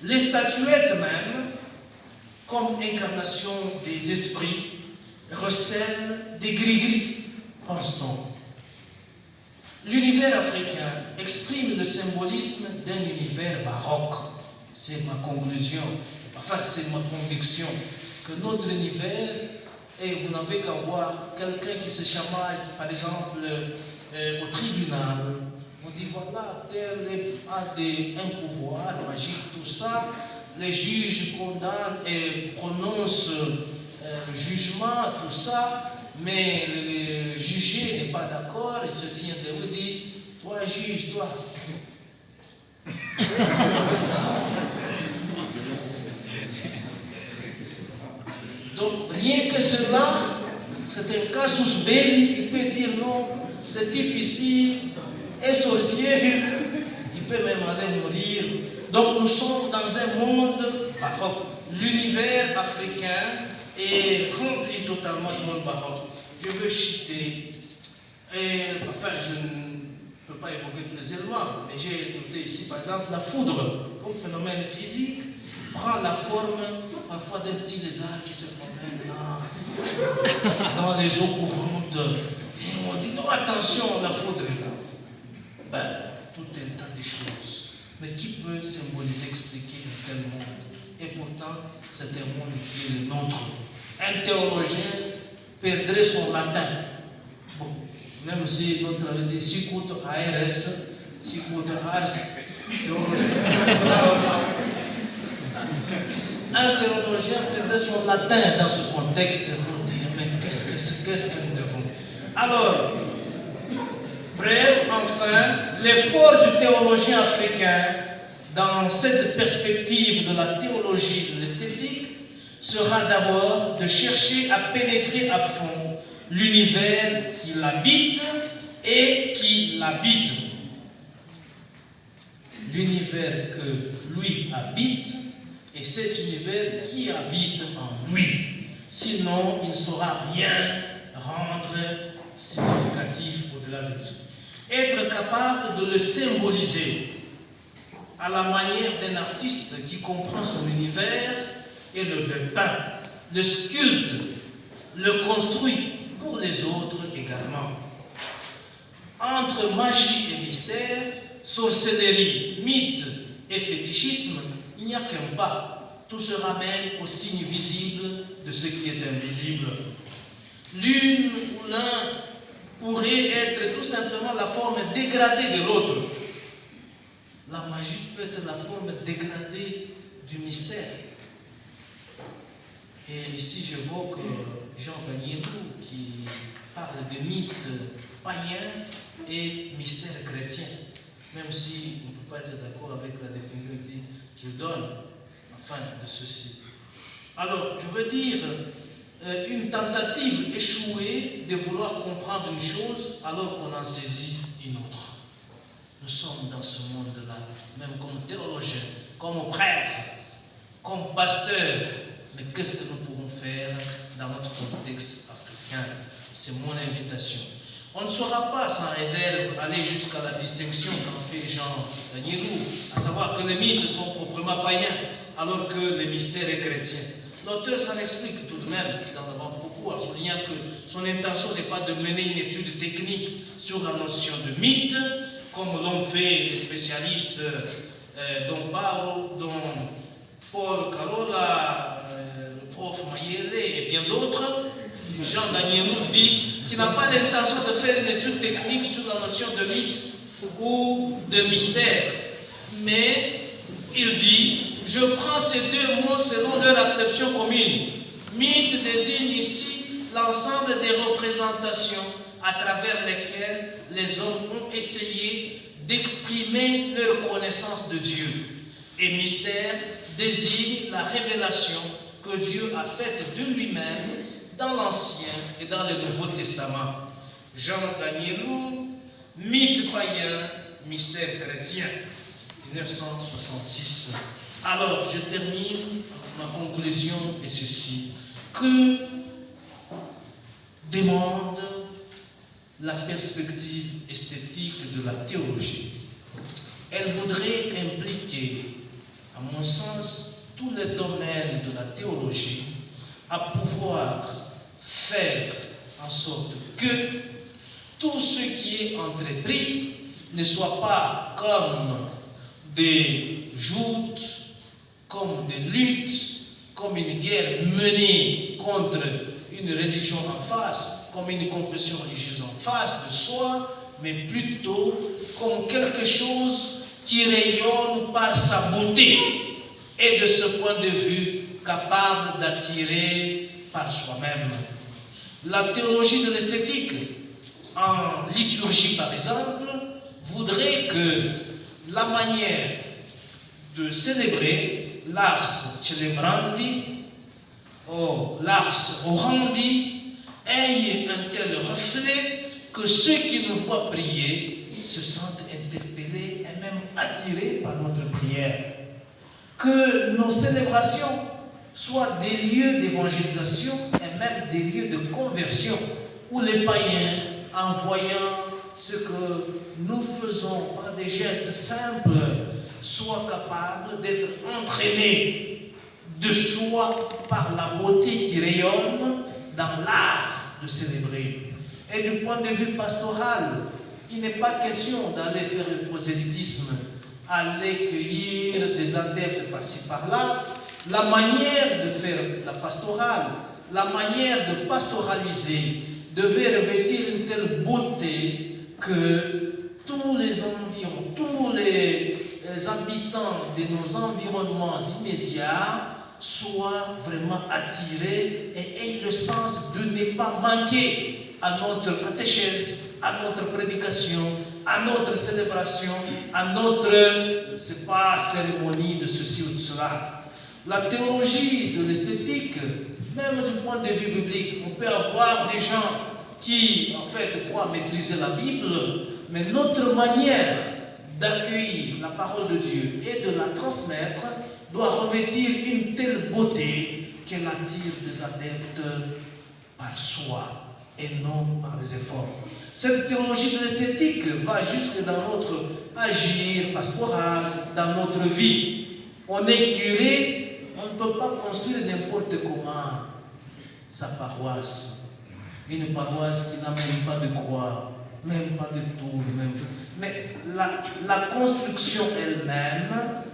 Les statuettes même, comme incarnation des esprits, recèlent des gris-gris, pense-t-on. L'univers africain exprime le symbolisme d'un univers baroque. C'est ma conclusion, enfin c'est ma conviction, que notre univers, et vous n'avez qu'à voir quelqu'un qui se chamaille, par exemple, au tribunal, on dit voilà, tel a un pouvoir magique, tout ça, les juges condamnent et prononcent le jugement, tout ça, mais le jugé n'est pas d'accord, il se tient debout et dit, toi juge, toi. Donc, rien que cela, c'est un casus belli, il peut dire non, le type ici est sorcier, il peut même aller mourir. Donc, nous sommes dans un monde baroque. L'univers africain est rempli totalement du monde baroque. Je veux citer, enfin, je ne peux pas évoquer tous les éléments, mais j'ai noté ici, par exemple, la foudre, comme phénomène physique, prend la forme parfois d'un petit lézard qui se promène dans les eaux courantes. Et on dit non, attention, la foudre est là. Ben, tout un tas de choses. Mais qui peut symboliser, expliquer un tel monde? Et pourtant, c'est un monde qui est le nôtre. Un théologien perdrait son latin. Bon, même si l'autre avait dit sicut ARS, sicut ars, un théologien perdrait son latin dans ce contexte pour dire mais qu'est-ce que nous devons? Alors, bref, enfin, l'effort du théologien africain dans cette perspective de la théologie de l'esthétique sera d'abord de chercher à pénétrer à fond l'univers qui l'habite et qui l'habite. L'univers que lui habite et cet univers qui habite en lui. Sinon, il ne saura rien rendre significatif au-delà de ça. Être capable de le symboliser à la manière d'un artiste qui comprend son univers et le dépeint, le sculpte, le construit pour les autres également. Entre magie et mystère, sorcellerie, mythe et fétichisme, il n'y a qu'un pas. Tout se ramène au signe visible de ce qui est invisible. L'une ou l'un pourrait être tout simplement la forme dégradée de l'autre. La magie peut être la forme dégradée du mystère. Et ici j'évoque Jean Gagnerou qui parle de mythes païens et mystères chrétiens, même si on ne peut pas être d'accord avec la définition qu'il donne enfin de ceci. Alors, je veux dire, une tentative échouée de vouloir comprendre une chose alors qu'on en saisit une autre. Nous sommes dans ce monde-là, même comme théologiens, comme prêtres, comme pasteurs. Mais qu'est-ce que nous pouvons faire dans notre contexte africain? C'est mon invitation. On ne saura pas sans réserve aller jusqu'à la distinction qu'en fait Jean Gagnerou, à savoir que les mythes sont proprement païens, alors que le mystère est chrétien. L'auteur s'en explique tout de même dans l'avant-propos, en soulignant que son intention n'est pas de mener une étude technique sur la notion de mythe, comme l'ont fait les spécialistes dont Paul Carola, le prof Mayele et bien d'autres. Jean Gagnerou dit qu'il n'a pas l'intention de faire une étude technique sur la notion de mythe ou de mystère. Mais il dit, je prends ces deux mots selon leur acception commune. Mythe désigne ici l'ensemble des représentations à travers lesquelles les hommes ont essayé d'exprimer leur connaissance de Dieu. Et mystère désigne la révélation que Dieu a faite de lui-même dans l'Ancien et dans le Nouveau Testament. Jean Danielou, mythe païen, mystère chrétien, 1966. Alors, je termine, ma conclusion est ceci. Que demande la perspective esthétique de la théologie? Elle voudrait impliquer, à mon sens, tous les domaines de la théologie à pouvoir faire en sorte que tout ce qui est entrepris ne soit pas comme des joutes, comme des luttes, comme une guerre menée contre une religion en face, comme une confession religieuse en face de soi, mais plutôt comme quelque chose qui rayonne par sa beauté et de ce point de vue capable d'attirer par soi-même. La théologie de l'esthétique, en liturgie par exemple, voudrait que la manière de célébrer l'ars celebrandi ou l'ars orandi ait un tel reflet que ceux qui nous voient prier se sentent interpellés et même attirés par notre prière. Que nos célébrations soient des lieux d'évangélisation et même des lieux de conversion où les païens, en voyant ce que nous faisons par des gestes simples, soient capables d'être entraînés de soi par la beauté qui rayonne dans l'art de célébrer. Et du point de vue pastoral, il n'est pas question d'aller faire le prosélytisme, aller cueillir des adeptes par-ci par-là. La manière de faire la pastorale, la manière de pastoraliser devait revêtir une telle beauté que tous les environs, tous les habitants de nos environnements immédiats soient vraiment attirés et aient le sens de ne pas manquer à notre catéchèse, à notre prédication, à notre célébration, à notre, c'est pas cérémonie de ceci ou de cela. La théologie de l'esthétique, même du point de vue biblique, on peut avoir des gens qui, en fait, croient maîtriser la Bible, mais notre manière d'accueillir la parole de Dieu et de la transmettre doit revêtir une telle beauté qu'elle attire des adeptes par soi et non par des efforts. Cette théologie de l'esthétique va jusque dans notre agir pastoral, dans notre vie. On est curé, on ne peut pas construire n'importe comment sa paroisse. Une paroisse qui n'a même pas de croix, même pas de tour, mais la construction elle-même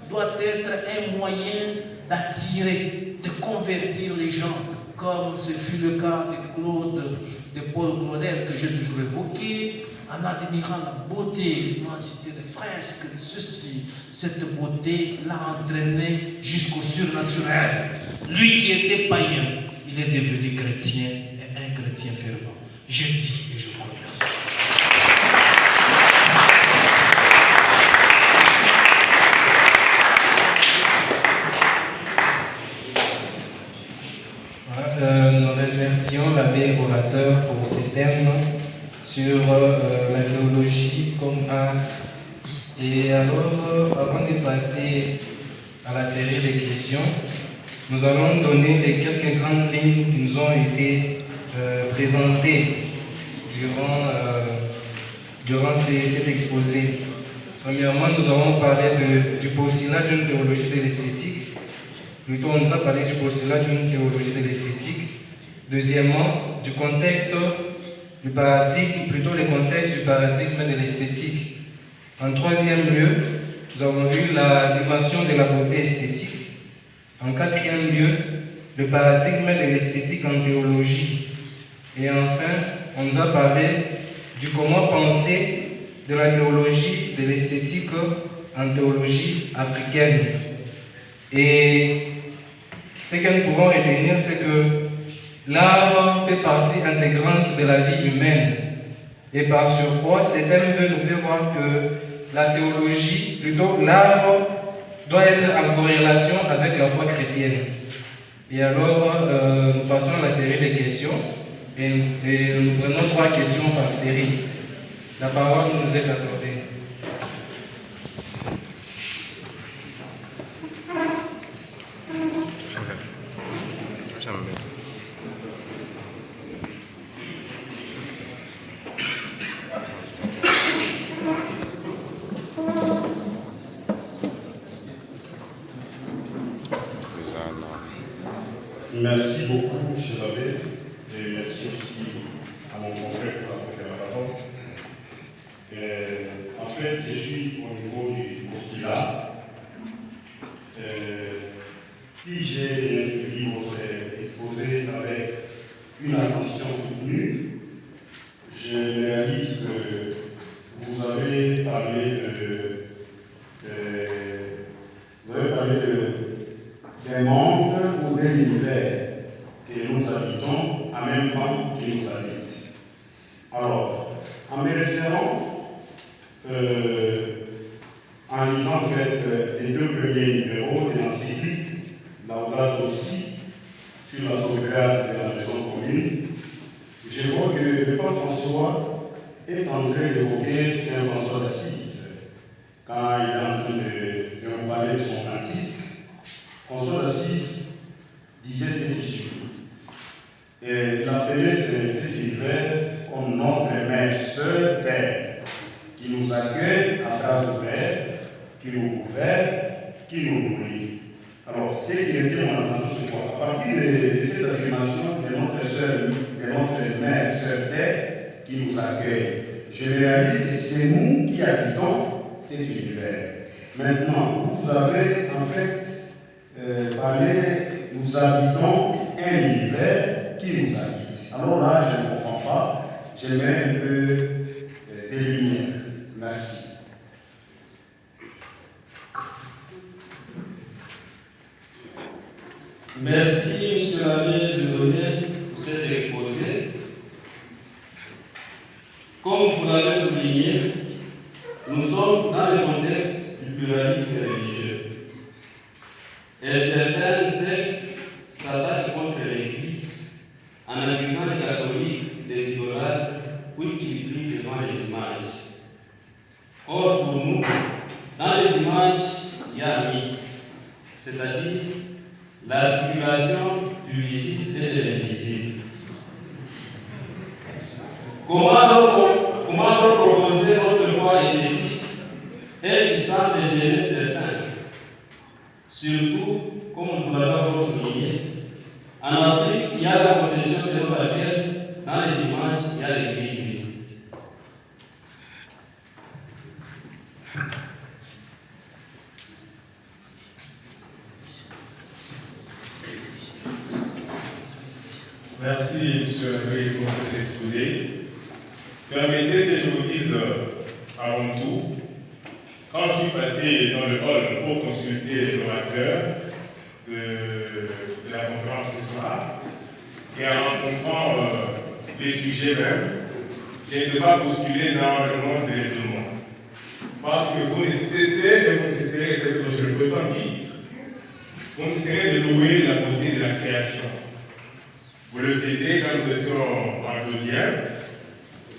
doit être un moyen d'attirer, de convertir les gens, comme ce fut le cas de Paul Claudel que j'ai toujours évoqué, en admirant la beauté, l'immensité des fresques, ceci, cette beauté l'a entraîné jusqu'au surnaturel. Lui qui était païen, il est devenu chrétien et un chrétien fervent. Je dis et je vous remercie. Nous remercions l'abbé orateur pour ces thèmes sur la théologie comme art. Et alors, avant de passer à la série de questions, nous allons donner les quelques grandes lignes qui nous ont été présentées durant cet exposé. Premièrement, nous avons parlé du postulat d'une théologie de l'esthétique. Plutôt, on nous a parlé du postulat d'une théologie de l'esthétique. Deuxièmement, du contexte du paradigme, plutôt le contexte du paradigme de l'esthétique. En troisième lieu, nous avons vu la dimension de la beauté esthétique. En quatrième lieu, le paradigme de l'esthétique en théologie. Et enfin, on nous a parlé du comment penser de la théologie de l'esthétique en théologie africaine. Et ce que nous pouvons retenir, c'est que l'art fait partie intégrante de la vie humaine. Et par surcroît, ces thèmes veulent nous faire voir que la théologie, plutôt l'art, doit être en corrélation avec la foi chrétienne. Et alors, nous passons à la série des questions et nous prenons 3 questions par série. La parole nous est accordée. Merci beaucoup, M. l'abbé, et merci aussi à mon confrère pour la parole. En fait, je suis au niveau du postulat. Si j'ai bien suivi votre exposé avec une attention soutenue, je réalise que vous avez parlé d'un monde ou d'un univers que nous habitons en même temps que nous habite. Alors, en me référant, en lisant en fait les 2 premiers numéros de l'encyclique Laudato Si sur la sauvegarde de la maison commune, je vois que le pape François est en train d'évoquer Saint François d'Assise quand il est en train de nous parler de son cantique. François d'Assise disait cette issue. Et il appelait cet univers comme notre mère sœur terre, qui nous accueille à bras ouverts, qui nous gouverne, qui nous nourrit. Alors, ce qui était mon attention, c'est quoi? À partir de cette affirmation de notre mère sœur terre, qui nous accueille, je réalise que c'est nous qui habitons cet univers. Maintenant, vous avez en fait parlé, nous habitons un univers qui nous habite. Alors là, je ne comprends pas, j'aimerais un peu des lumières. Merci. Merci, M. l'abbé, de donner cet exposé. Comme vous l'avez souligné, nous sommes dans le contexte du pluralisme religieux. Et certains sectes s'attaquent contre l'Église en accusant les catholiques des idolâtres puisqu'ils prient devant les images. Or, pour nous, dans les images, il y a un mythe, c'est-à-dire l'articulation du visible et de l'invisible. Comment donc proposer notre foi esthétique et qui semble gêner certains? Surtout, comme vous l'avez souligné, en Afrique, il y a la conception selon laquelle, dans les images, il y a les gris. Merci, M. l'abbé, pour cet exposé. Permettez que je vous dise avant tout, quand je suis passé dans le hall pour consulter l'orateur de la conférence ce soir, et en rencontrant les sujets même, je ne peux pas bousculer dans le monde de l'étonnement. Parce que vous ne cessez et vous ne cesserez, peut-être je ne peux pas dire, vous ne cesserez de louer la beauté de la création. Vous le faisiez quand nous étions en 2e.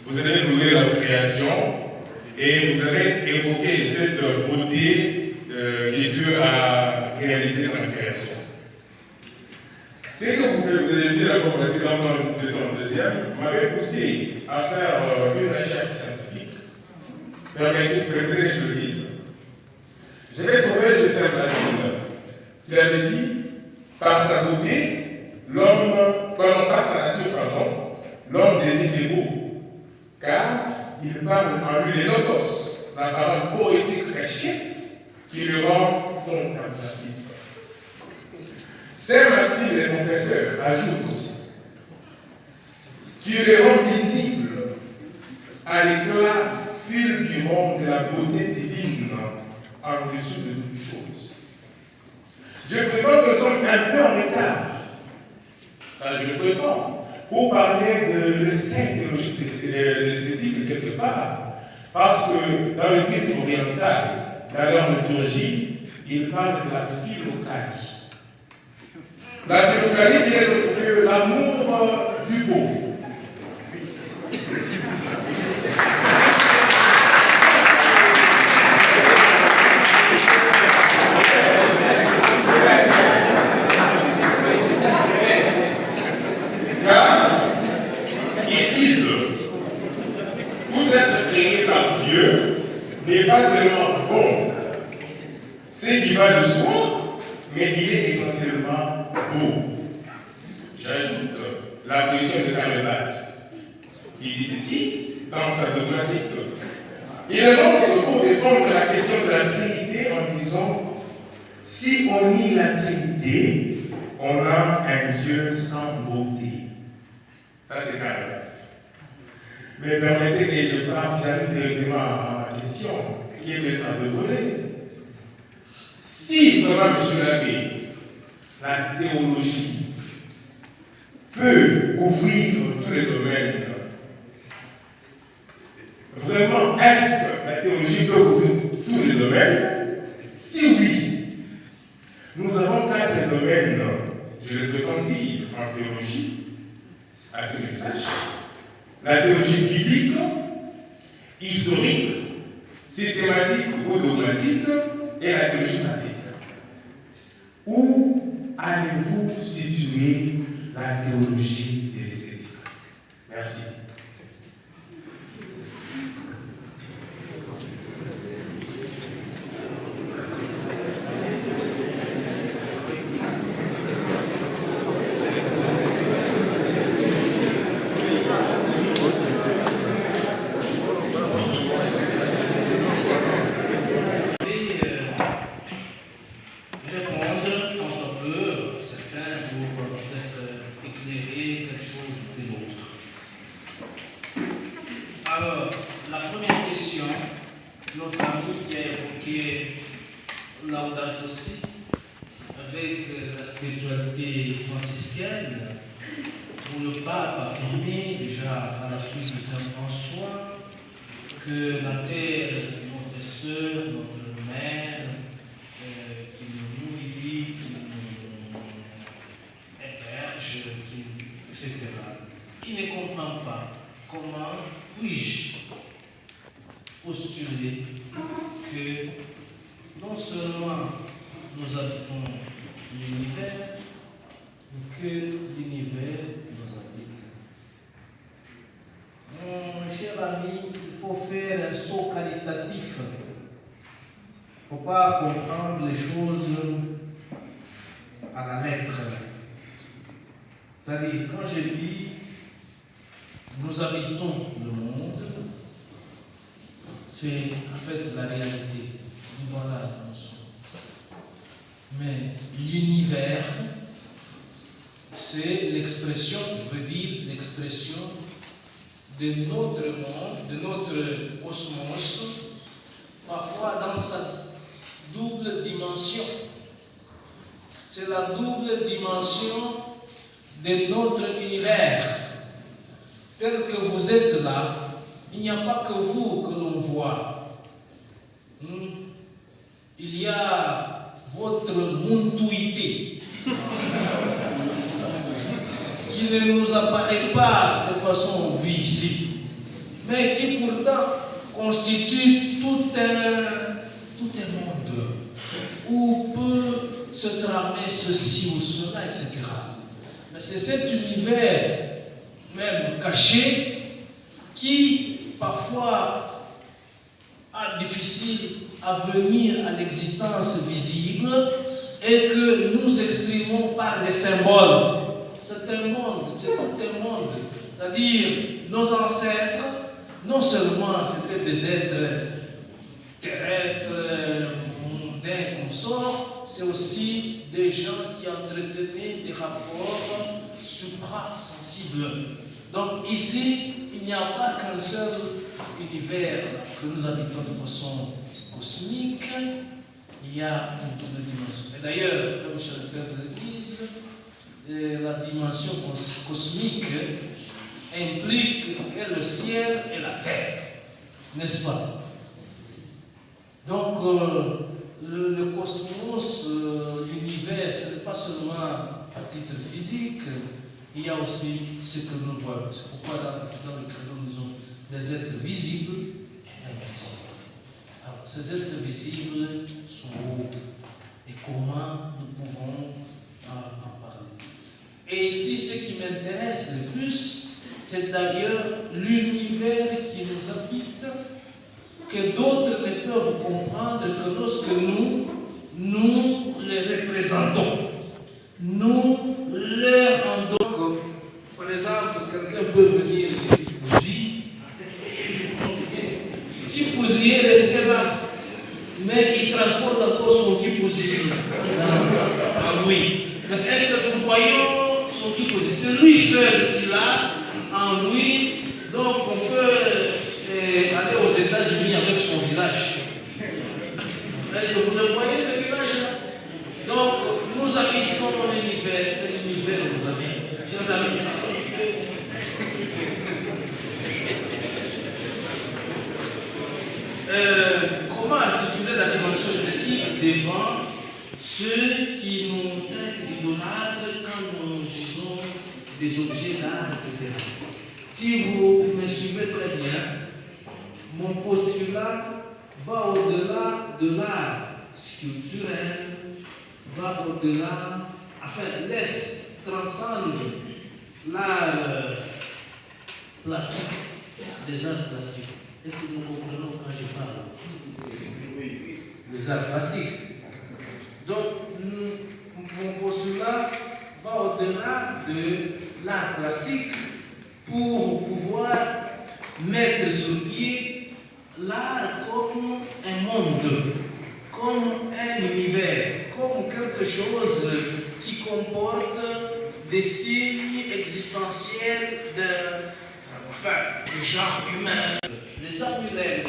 Vous avez loué la création et vous avez évoqué cette beauté que Dieu a réalisée dans la création. Ce que vous avez fait la fois précédente quand nous étions en 2e m'avait poussé à faire une recherche scientifique. Permettez que je le dise. J'avais trouvé chez Saint-Placide qui avait dit, par sa beauté, l'homme désire des mots, car il parle en lui les lotos, la parole poétique cachée, qui le rend contemplatif. Saint Maxime, le confesseur, ajoute aussi, qui le rend visible à l'éclat fulgurant de la beauté divine en dessous de toutes choses. Je prétends que nous sommes un peu en retard. Ça, je le prétends. Pour parler de l'esthétique quelque part. Parce que dans le chrisme oriental, dans leur liturgie, il parle de la philokalie. La géographie vient de l'amour du beau. Car ils disent tout être créé par Dieu n'est pas seulement bon, c'est qui va de soi, mais il est essentiellement beau. J'ajoute la position de Karl Barth, qui dit ceci dans sa dogmatique. Il énonce pour défendre la question de la Trinité en disant: si on nie la Trinité, on a un Dieu sans beauté. Ça, c'est Karl Barth. Mais permettez que je parle, j'arrive directement à ma question, qui est peut-être un peu volée. Si vraiment, monsieur l'abbé, la théologie peut ouvrir tous les domaines, vraiment, est-ce que la théologie peut ouvrir tous les domaines? Si oui, nous avons 4 domaines, je le prétends dire, en théologie, à ce que je sache. La théologie biblique, historique, systématique ou dogmatique, et la théologie pratique. Où allez-vous situer la théologie de l'esthétique? Merci. Alors, la première question, notre ami qui a évoqué Laudato Si, avec la spiritualité franciscaine, où le pape a affirmé déjà à la suite de Saint François que la terre c'est notre sœur, notre mère, qui nous nourrit, qui nous héberge, etc. Il ne comprend pas comment puis-je postuler que non seulement nous habitons l'univers, mais que l'univers nous habite. Mon cher ami, il faut faire un saut qualitatif. Il ne faut pas comprendre les choses à la lettre. C'est-à-dire, quand je dis nous habitons le monde, c'est en fait la réalité. Voilà. Mais l'univers, c'est l'expression, je veux dire, l'expression de notre monde, de notre cosmos, parfois dans sa double dimension. C'est la double dimension de notre univers. Tel que vous êtes là, il n'y a pas que vous que l'on voit. Il y a votre montuité qui ne nous apparaît pas de façon vue ici, mais qui pourtant constitue tout un monde où peut se tramer ceci ou cela, etc. Mais c'est cet univers même caché qui parfois a difficile à venir à l'existence visible et que nous exprimons par des symboles. C'est un monde, c'est tout un monde. C'est-à-dire, nos ancêtres, non seulement c'était des êtres terrestres, mondains, comme ça, c'est aussi des gens qui entretenaient des rapports suprasensibles. Donc ici, il n'y a pas qu'un seul univers que nous habitons de façon cosmique, il y a une double dimension. Et d'ailleurs, comme chez le Père de l'Église, la dimension cosmique implique et le ciel et la terre, n'est-ce pas? Donc, le cosmos, l'univers, ce n'est pas seulement à titre physique, il y a aussi ce que nous voyons. C'est pourquoi dans le credo, nous avons des êtres visibles et invisibles. Alors, ces êtres visibles sont où et comment nous pouvons en parler. Et ici, ce qui m'intéresse le plus, c'est d'ailleurs l'univers qui nous habite, que d'autres ne peuvent comprendre que lorsque nous les représentons. Nous leur rendons. Par exemple, quelqu'un peut venir Kipouzi est resté là, mais il transporte encore son Kipouzi en lui. Mais est-ce que nous voyons son Kipouzi? C'est lui seul qui l'a en lui, donc on peut aller aux États-Unis avec son village. Est-ce que vous le voyez ce village-là? Donc nous habitons l'univers nous habite. Chers amis, comment articuler la dimension esthétique devant ceux qui nous traitent d'idolâtres quand nous usons des objets d'art, etc. Si vous me suivez très bien, mon postulat va au-delà de l'art sculpturel, va au-delà, transcende l'art plastique, des arts plastiques. Est-ce que nous comprenons quand je parle? Les arts plastiques. Donc, mon postulat va au-delà de l'art plastique pour pouvoir mettre sur pied l'art comme un monde, comme un univers, comme quelque chose qui comporte des signes existentiels de genre humain. Les amulets,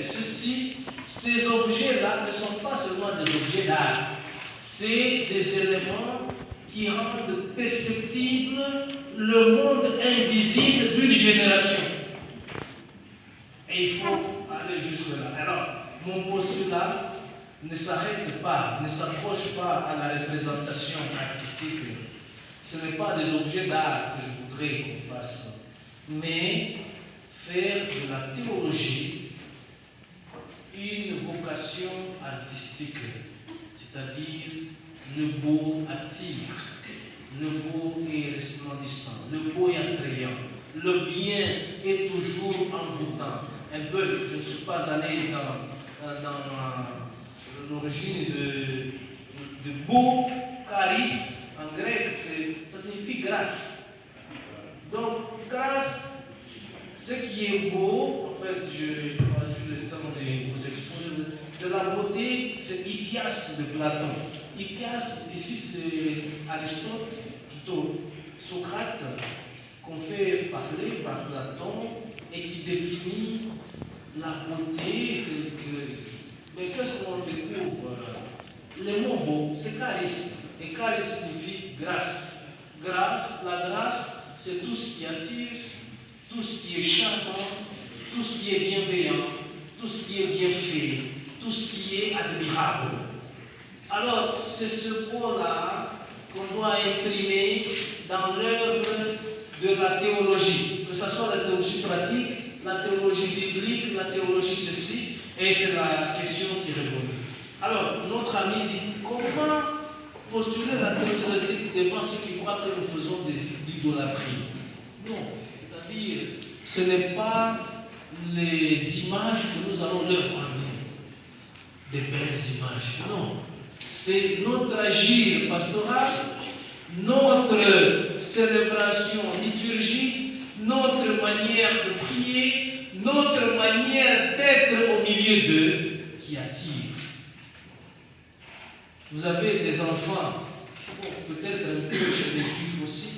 ces objets-là ne sont pas seulement des objets d'art, c'est des éléments qui rendent perceptible le monde invisible d'une génération. Et il faut aller jusque-là. Alors, mon postulat ne s'arrête pas, ne s'approche pas à la représentation artistique. Ce n'est pas des objets d'art que je voudrais qu'on fasse, mais faire de la théologie une vocation artistique, c'est-à-dire le beau attire, le beau est resplendissant, le beau est attrayant, le bien est toujours envoûtant. Un peu, je ne suis pas allé dans l'origine de beau, charis, en grec, ça signifie grâce. Donc, grâce, ce qui est beau, en fait, je n'ai pas eu le temps de vous exposer, de la beauté, c'est Hippias de Platon. Hippias, ici c'est Aristote, plutôt Socrate, qu'on fait parler par Platon et qui définit la beauté. Mais qu'est-ce qu'on découvre? Le mot beau, c'est charisme. Et charisme signifie grâce. Grâce, la grâce, c'est tout ce qui attire, tout ce qui est charmant, tout ce qui est bienveillant, tout ce qui est bien fait, tout ce qui est admirable. Alors, c'est ce mot-là qu'on doit imprimer dans l'œuvre de la théologie, que ce soit la théologie pratique, la théologie biblique, la théologie ceci, et c'est la question qui répond. Alors, notre ami dit, comment postuler la théologie devant ceux qui croient que nous faisons des idolâtries? Non, c'est-à-dire, ce n'est pas les images que nous allons leur brandir, des belles images, non. C'est notre agir pastoral, notre célébration liturgique, notre manière de prier, notre manière d'être au milieu d'eux qui attire. Vous avez des enfants, bon, peut-être un peu chez les Juifs aussi,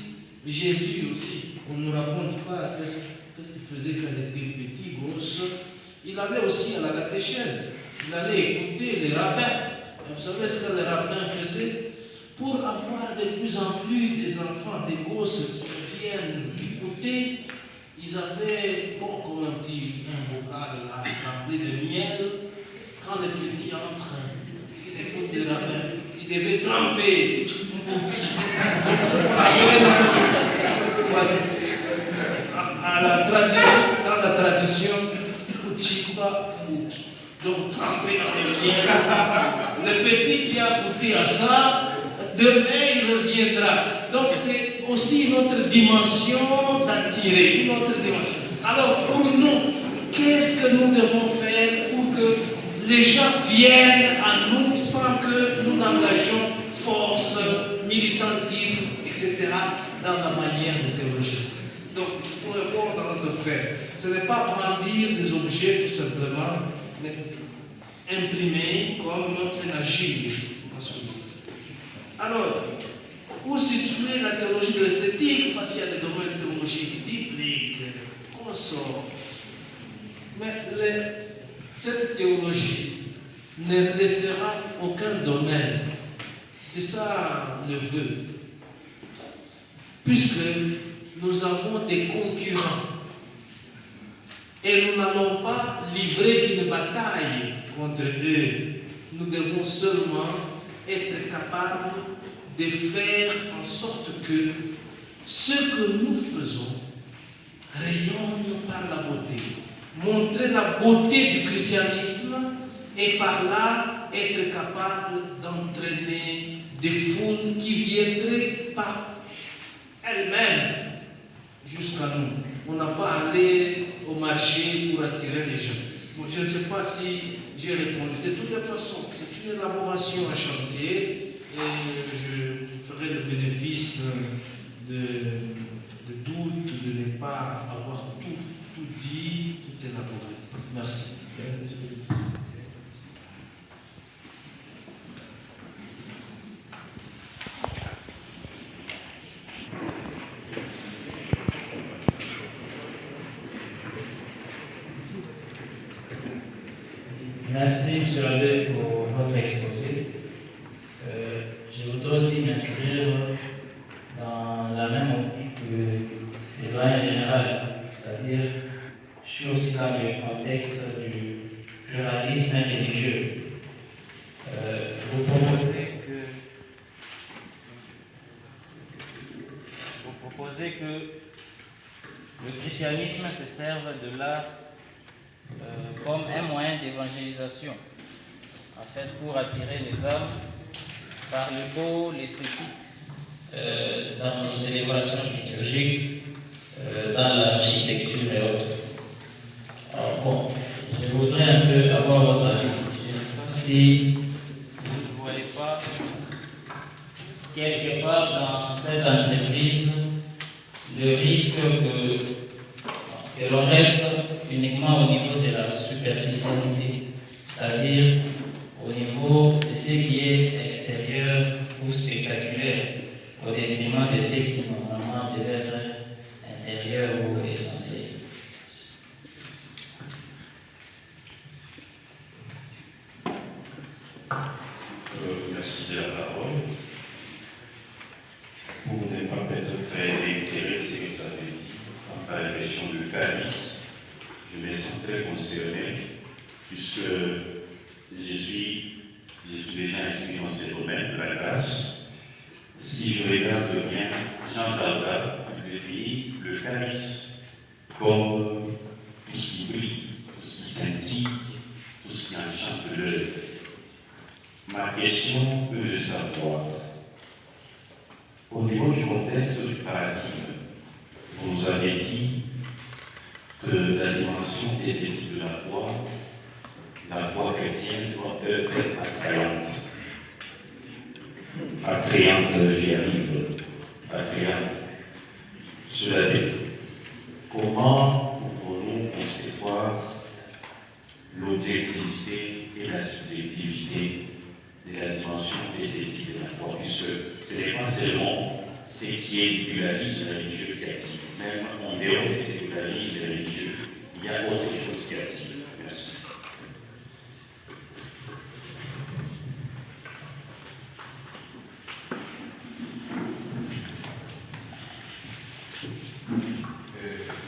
Jésus aussi, on ne nous raconte pas qu'est-ce qu'il faisait quand il était petit, gosse. Il allait aussi à la catéchèse, il allait écouter les rabbins. Vous savez ce que les rabbins faisaient? Pour avoir de plus en plus des enfants, des gosses qui viennent écouter, ils avaient, bon, comme un bocal là, rempli de miel. Quand les petits entrent, ils écoutent les rabbins, ils devaient tremper Dans la tradition, donc trempé dans les bières. Le petit qui a goûté à ça, demain il reviendra. Donc c'est aussi une autre dimension d'attirer, une autre dimension. Alors pour nous, qu'est-ce que nous devons faire pour que les gens viennent à nous sans que nous engagions force, militantisme, etc. dans la manière de théologiser. Donc, pour répondre à notre frère, ce n'est pas brandir des objets tout simplement, mais imprimer comme un agile. Alors, où situer la théologie de l'esthétique? Parce qu'il y a des domaines de théologie biblique, qu'on sort. Mais cette théologie ne laissera aucun domaine. C'est ça le vœu. Puisque nous avons des concurrents et nous n'allons pas livrer une bataille contre eux. Nous devons seulement être capables de faire en sorte que ce que nous faisons rayonne par la beauté. Montrer la beauté du christianisme et par là être capable d'entraîner des foules qui viendraient par elles-mêmes jusqu'à nous. On n'a pas à aller au marché pour attirer les gens. Bon, je ne sais pas si j'ai répondu. De toutes les façons, c'est une élaboration à chantier et je ferai le bénéfice de doute, de ne pas avoir tout dit, tout élaboré. Merci. Merci, M. l'abbé, pour votre exposé. Je voudrais aussi m'inscrire dans la même optique que le doyen général, c'est-à-dire, je suis aussi dans le contexte du pluralisme religieux. Vous proposez que le christianisme se serve de l'art comme un moyen d'évangélisation, en fait, pour attirer les âmes par le beau, l'esthétique, dans nos célébrations liturgiques, dans l'architecture et autres. Alors bon, je voudrais un peu avoir votre avis. Je ne sais pas si vous ne voyez pas quelque part dans cette entreprise le risque que l'on reste uniquement au niveau de la superficialité, c'est-à-dire au niveau de ce qui est extérieur ou spectaculaire, au détriment de ce qui normalement devait être intérieur ou essentiel. Merci de la parole. Pour ne pas être très réitéré ce que vous avez dit quant à la question du calice, je me sens très concerné puisque je suis déjà inscrit dans ce domaine de la grâce. Si je regarde bien, Jean Calvat définit le calice comme tout ce qui brille, tout ce qui scintille, tout ce qui enchante l'œil. Ma question est de savoir, au niveau du contexte du paradigme, vous nous avez dit que la dimension esthétique de la foi chrétienne doit être attrayante. Attrayante, j'y arrive. Attrayante. Cela dit, comment pouvons-nous concevoir l'objectivité et la subjectivité de la dimension esthétique de la foi, puisque ce n'est pas seulement ce qui est du pluralisme religieux qui attire. Même en dehors de ce pluralisme religieux, il y a autre chose qui attire. Merci.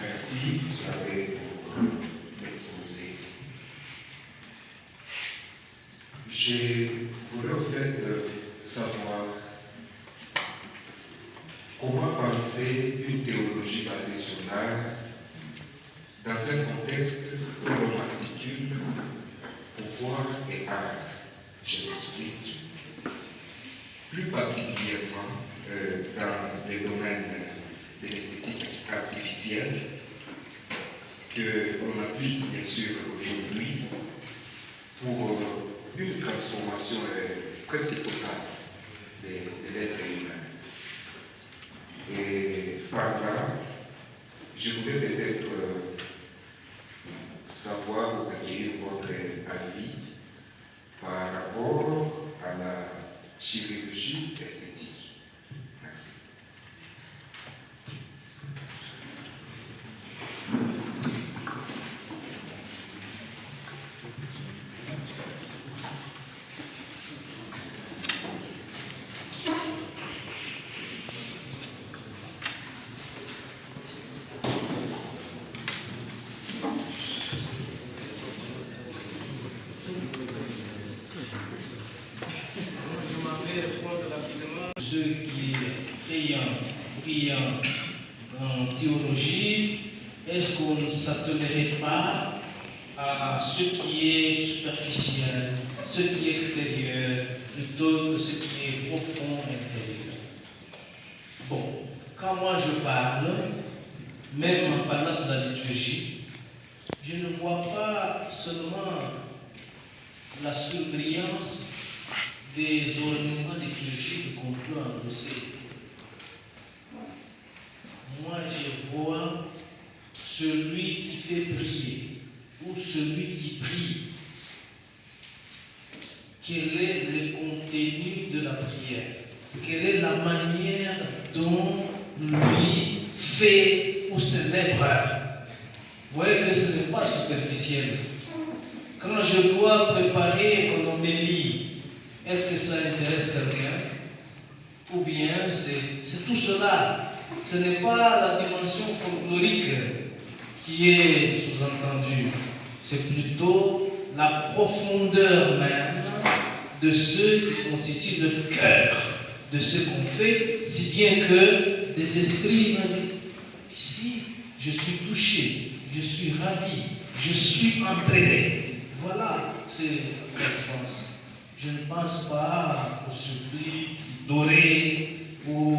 Merci, M. l'abbé, pour l'exposé. Je voulais en fait savoir comment penser une théologie basée sur l'art dans un contexte où l'on articule pouvoir et art. Je m'explique. Plus particulièrement dans les domaines de l'esthétique artificielle que l'on applique bien sûr aujourd'hui pour une transformation presque totale des êtres humains. Et par là, je voulais peut-être savoir ou acquérir votre avis par rapport à la chirurgie esthétique. Merci. Ceux qui est brillant en théologie, est-ce qu'on ne s'attellerait pas à ce qui est superficiel, ce qui est extérieur, plutôt que ce qui est profond intérieur? Bon, quand moi je parle, même en parlant de la liturgie, je ne vois pas seulement la surbrillance des ornements liturgiques qu'on peut endosser. Moi, je vois celui qui fait prier ou celui qui prie. Quel est le contenu de la prière? Quelle est la manière dont lui fait ou célèbre? Vous voyez que ce n'est pas superficiel. Quand je dois préparer mon homélie, est-ce que ça intéresse quelqu'un? Ou bien c'est tout cela. Ce n'est pas la dimension folklorique qui est sous-entendue. C'est plutôt la profondeur même de ce qui constitue le cœur de ce qu'on fait, si bien que des esprits m'ont dit, ici, je suis touché, je suis ravi, je suis entraîné. Voilà ce que je pense. Je ne pense pas au supplice doré ou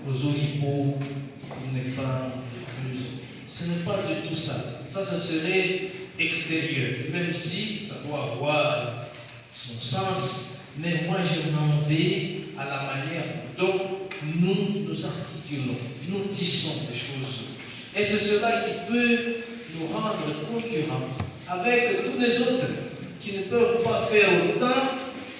aux olivos, ou n'est pas de plus. Ce n'est pas du tout ça. Ça serait extérieur, même si ça doit avoir son sens. Mais moi, je m'en vais à la manière dont nous nous articulons, nous tissons les choses. Et c'est cela qui peut nous rendre concurrents avec tous les autres qui ne peuvent pas faire autant,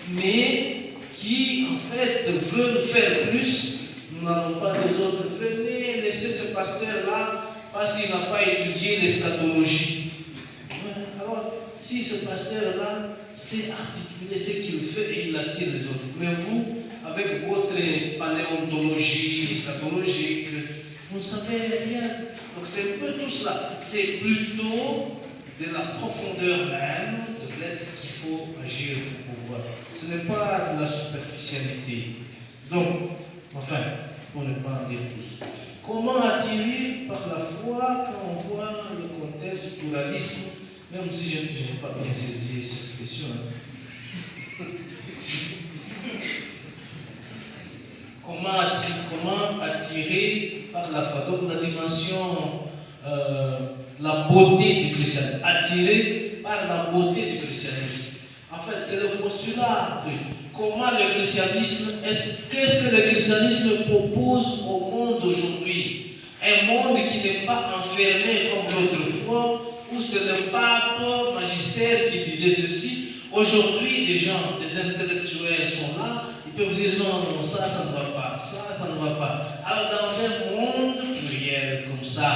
mais qui en fait veulent faire plus. Nous n'allons pas les autres faire, mais laissez ce pasteur-là parce qu'il n'a pas étudié l'eschatologie. Alors, si ce pasteur-là sait articuler ce qu'il fait et il attire les autres, mais vous, avec votre paléontologie eschatologique, vous ne savez rien. Donc c'est un peu tout cela. C'est plutôt de la profondeur même de l'être qu'il faut agir pour pouvoir. Ce n'est pas de la superficialité. Donc, enfin, pour ne pas en dire plus. Comment attirer par la foi quand on voit le contexte pluralisme, même si je n'ai pas bien saisi cette question. Comment attirer par la foi? Donc la dimension, la beauté du christianisme. Attirer par la beauté du christianisme. En fait, c'est le postulat. Comment le christianisme, qu'est-ce que le christianisme propose au monde aujourd'hui? Un monde qui n'est pas enfermé comme d'autrefois, où c'est le pape magistère qui disait ceci. Aujourd'hui, des gens, des intellectuels sont là, ils peuvent dire non, ça ne va pas, ça ne va pas. Alors dans un monde pluriel comme ça,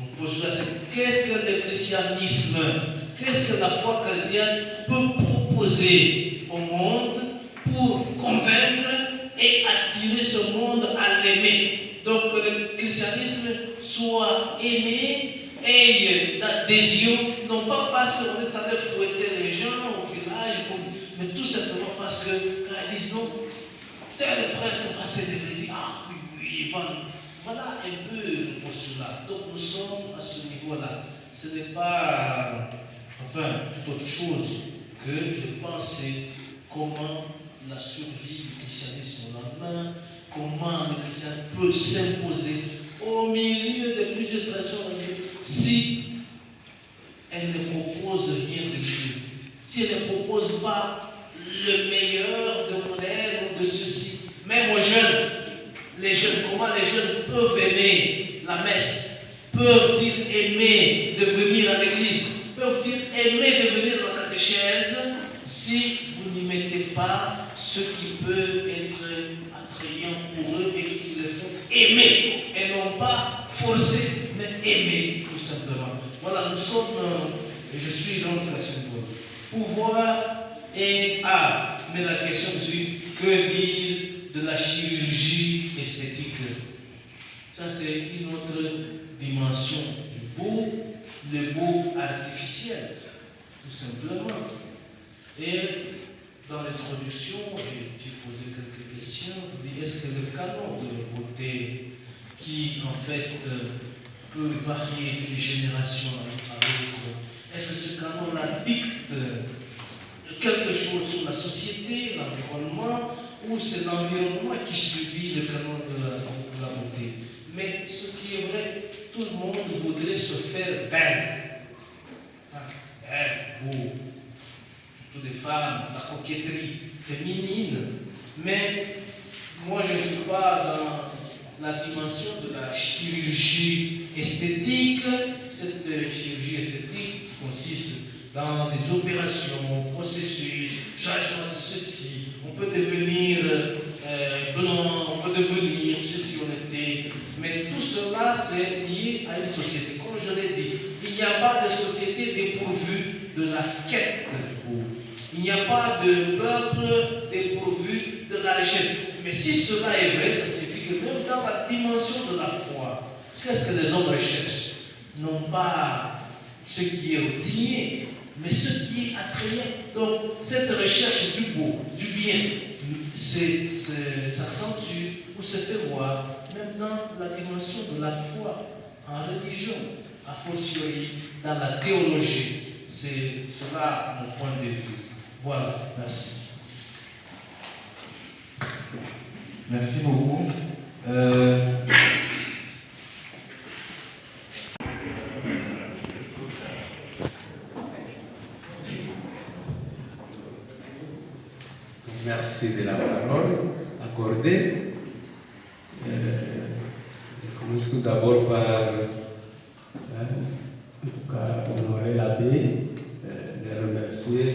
on pose là, qu'est-ce que le christianisme, qu'est-ce que la foi chrétienne peut proposer au monde pour convaincre et attirer ce monde à l'aimer? Donc que le christianisme soit aimé, ait d'adhésion, non pas parce qu'on est allé fouetter les gens au village, mais tout simplement parce que quand ils disent non, tel prêtre va s'élever, ah oui, voilà un peu le postulat. Donc nous sommes à ce niveau-là. Ce n'est pas, tout autre chose que de penser comment la survie du christianisme au lendemain, comment le christianisme peut s'imposer au milieu de plusieurs traditions si elle ne propose rien de mieux, si elle ne propose pas le meilleur de modèle ou de ceci. Même aux jeunes, comment les jeunes peuvent aimer la messe, peuvent-ils aimer de venir à l'église, peuvent-ils aimer de venir à la catéchèse si vous n'y mettez pas ce qui peut être attrayant pour eux et qui les font aimer, et non pas forcer, mais aimer tout simplement. Voilà, nous sommes, et je suis donc à ce niveau. Pouvoir et art. Mais la question est, que dire de la chirurgie esthétique? Ça, c'est une autre dimension du beau, le beau artificiel, tout simplement. Et dans l'introduction, j'ai posé quelques questions. Est-ce que le canon de la beauté, qui en fait peut varier de génération à l'autre, est-ce que ce canon-là dicte quelque chose sur la société, l'environnement, ou c'est l'environnement qui subit le canon de la beauté? Mais ce qui est vrai, tout le monde voudrait se faire belle. Beau. Surtout des femmes, la coquetterie féminine. Mais moi, je ne suis pas dans la dimension de la chirurgie esthétique. Cette chirurgie esthétique consiste dans des opérations, processus, changement de ceci. On peut devenir blanc, on peut devenir ceci, on était. Mais tout cela, c'est lié à une société. Comme je l'ai dit, il n'y a pas de société dépourvue de la quête du beau. Il n'y a pas de peuple dépourvu de la recherche. Mais si cela est vrai, ça signifie que même dans la dimension de la foi, qu'est-ce que les hommes recherchent? Non pas ce qui est routinier, mais ce qui est attrayant. Donc, cette recherche du beau, du bien, s'accentue ou se fait voir même dans la dimension de la foi en religion, a fortiori dans la théologie. C'est cela mon point de vue. Voilà, merci. Merci beaucoup. Merci de la parole accordée. Je commence tout d'abord par, en tout cas, honorer l'abbé, les remercier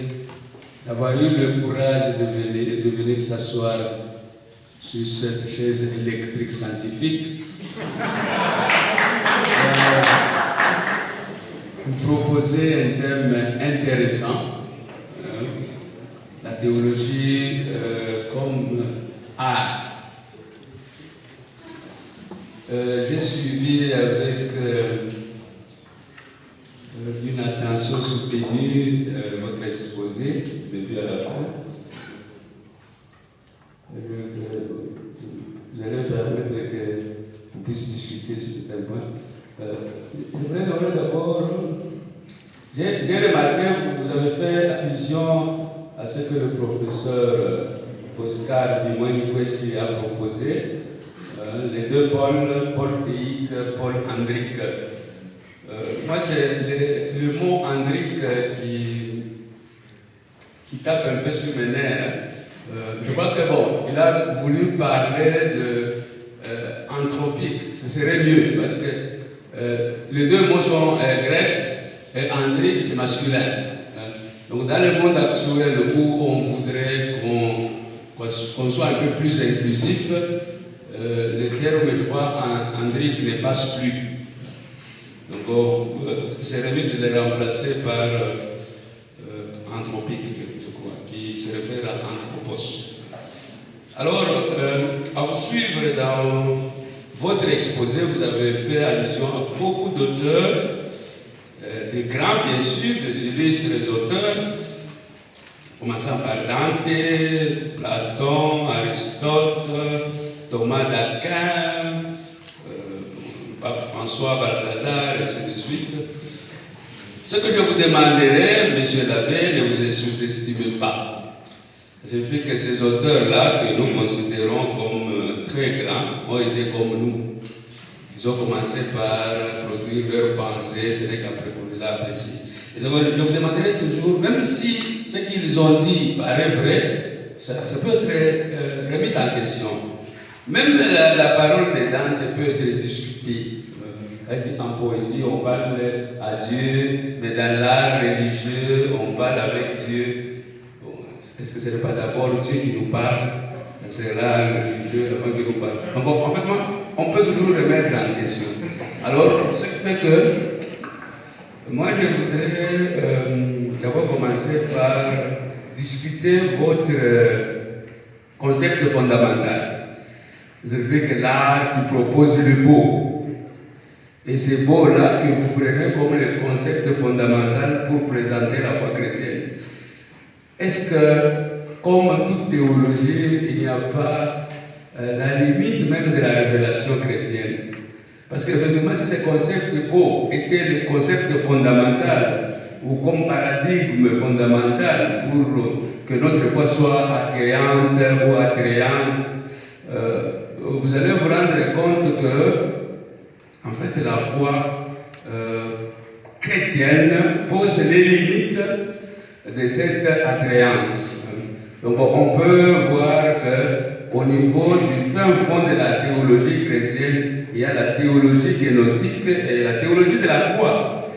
d'avoir eu le courage de venir s'asseoir sur cette chaise électrique scientifique. Vous proposez un thème intéressant. La théologie comme art. J'ai suivi avec une attention soutenue votre exposé, du début à la fin. Vous allez permettre qu'on puisse discuter sur certains points. Je voudrais donner d'abord. J'ai remarqué que vous avez fait allusion à ce que le professeur Oscar Bimoy-Kwesi a proposé, les deux pôles, Paul théique, Paul andrique. Moi, c'est le mot andrique qui tape un peu sur mes nerfs. Je crois que bon, il a voulu parler de anthropique, ce serait mieux, parce que les deux mots sont grecs et andrique, c'est masculin. Donc dans le monde actuel où on voudrait qu'on soit un peu plus inclusif, le terme, je crois, andrique ne passe plus. Donc c'est mieux de le remplacer par anthropique, je crois, qui se réfère à anthropos. Alors, à vous suivre dans votre exposé, vous avez fait allusion à beaucoup d'auteurs, des grands bien sûr, des illustres auteurs, commençant par Dante, Platon, Aristote, Thomas d'Aquin, Pape François, Balthazar, et ainsi de suite. Ce que je vous demanderai, monsieur l'abbé, ne vous sous-estimez pas. C'est fait que ces auteurs-là, que nous considérons comme très grands, ont été comme nous. Ils ont commencé par produire leurs pensées, ce n'est qu'après qu'on les a appréciées. Je vous demanderai toujours, même si ce qu'ils ont dit paraît vrai, ça peut être remis en question. Même la parole de Dante peut être discutée. En poésie, on parle à Dieu, mais dans l'art religieux, on parle avec Dieu. Est-ce que ce n'est pas d'abord Dieu qui nous parle? C'est l'art religieux avant qu'il nous parle. Donc, en fait, on peut toujours remettre en question. Alors, ce qui fait que moi, je voudrais d'abord commencer par discuter votre concept fondamental. Je veux que l'art qui propose le beau. Et c'est beau-là que vous prenez comme le concept fondamental pour présenter la foi chrétienne. Est-ce que, comme toute théologie, il n'y a pas la limite même de la révélation chrétienne? Parce que, effectivement, si ce concept beau était le concept fondamental, ou comme paradigme fondamental pour que notre foi soit accueillante ou attrayante, vous allez vous rendre compte que en fait, la foi chrétienne pose les limites de cette attrayance. Donc, on peut voir qu'au niveau du fin fond de la théologie chrétienne, il y a la théologie génotique et la théologie de la croix,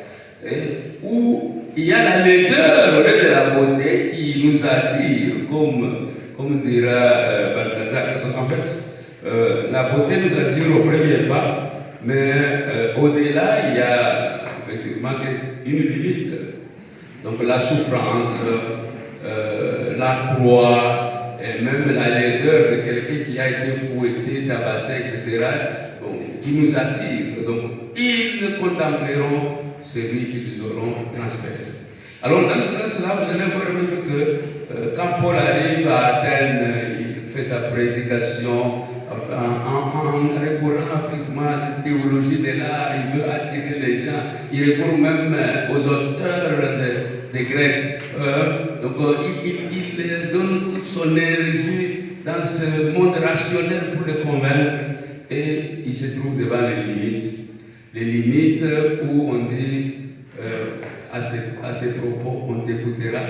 où il y a la laideur au lieu de la beauté qui nous attire, comme dira Balthazar. En fait, la beauté nous attire au premier pas. Mais au-delà, il y a effectivement une limite. Donc la souffrance, la croix, et même la laideur de quelqu'un qui a été fouetté, tabassé, etc., qui nous attire. Donc ils contempleront celui qu'ils auront transpercé. Alors dans ce sens-là, vous allez voir même que quand Paul arrive à Athènes, il fait sa prédication, en recourant effectivement à cette théologie de l'art, il veut attirer les gens. Il recourt même aux auteurs des Grecs. Donc il donne toute son énergie dans ce monde rationnel pour les convaincre. Et il se trouve devant les limites. Les limites où on dit à ces propos, on t'écoutera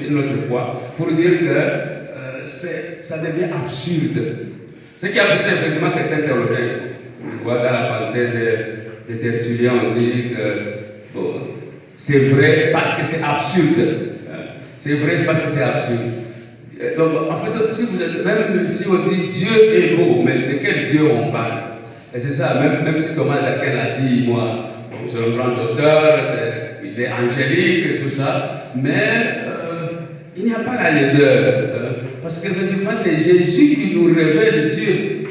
une autre fois, pour dire que ça devient absurde. Ce qui a poussé effectivement certains théologiens, je vois dans la pensée de Tertullien, on dit que bon, c'est vrai parce que c'est absurde. C'est vrai parce que c'est absurde. Donc en fait, même si on dit Dieu est beau, mais de quel Dieu on parle? Et c'est ça, même si Thomas d'Aquin a dit, moi, c'est un grand auteur, il est angélique et tout ça, mais il n'y a pas la laideur. Parce que c'est Jésus qui nous révèle Dieu.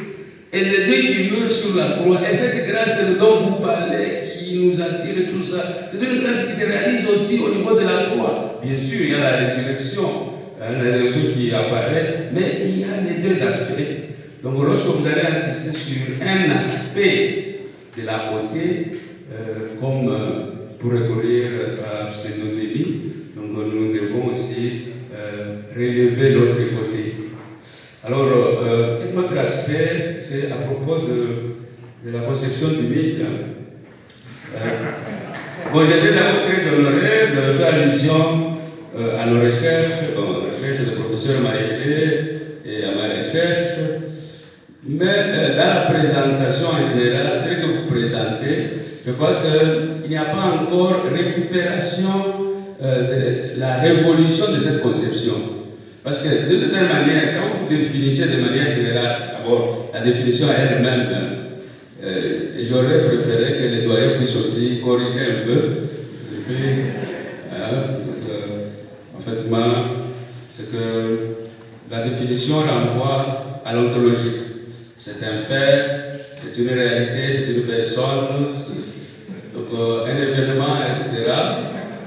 Et c'est Dieu qui meurt sur la croix. Et cette grâce dont vous parlez, qui nous attire et tout ça, c'est une grâce qui se réalise aussi au niveau de la croix. Bien sûr, il y a la résurrection, la résurrection qui apparaît, mais il y a les deux aspects. Donc lorsque vous allez insister sur un aspect de la beauté, comme pour recourir à pseudonymie, donc nous devons aussi relever l'autre côté. Alors, un autre aspect, c'est à propos de la conception du mythe. Bon, j'étais d'abord très honoré de faire allusion à nos recherches, aux recherches du professeur Maïlé et à ma recherche. Mais dans la présentation en général, dès que vous présentez, je crois qu'il n'y a pas encore récupération de la révolution de cette conception. Parce que de cette manière, quand vous définissez de manière générale, d'abord la définition elle-même, j'aurais préféré que les doyens puissent aussi corriger un peu. Et puis, en fait, c'est que la définition renvoie à l'ontologique. C'est un fait, c'est une réalité, c'est une personne, donc un événement, etc.,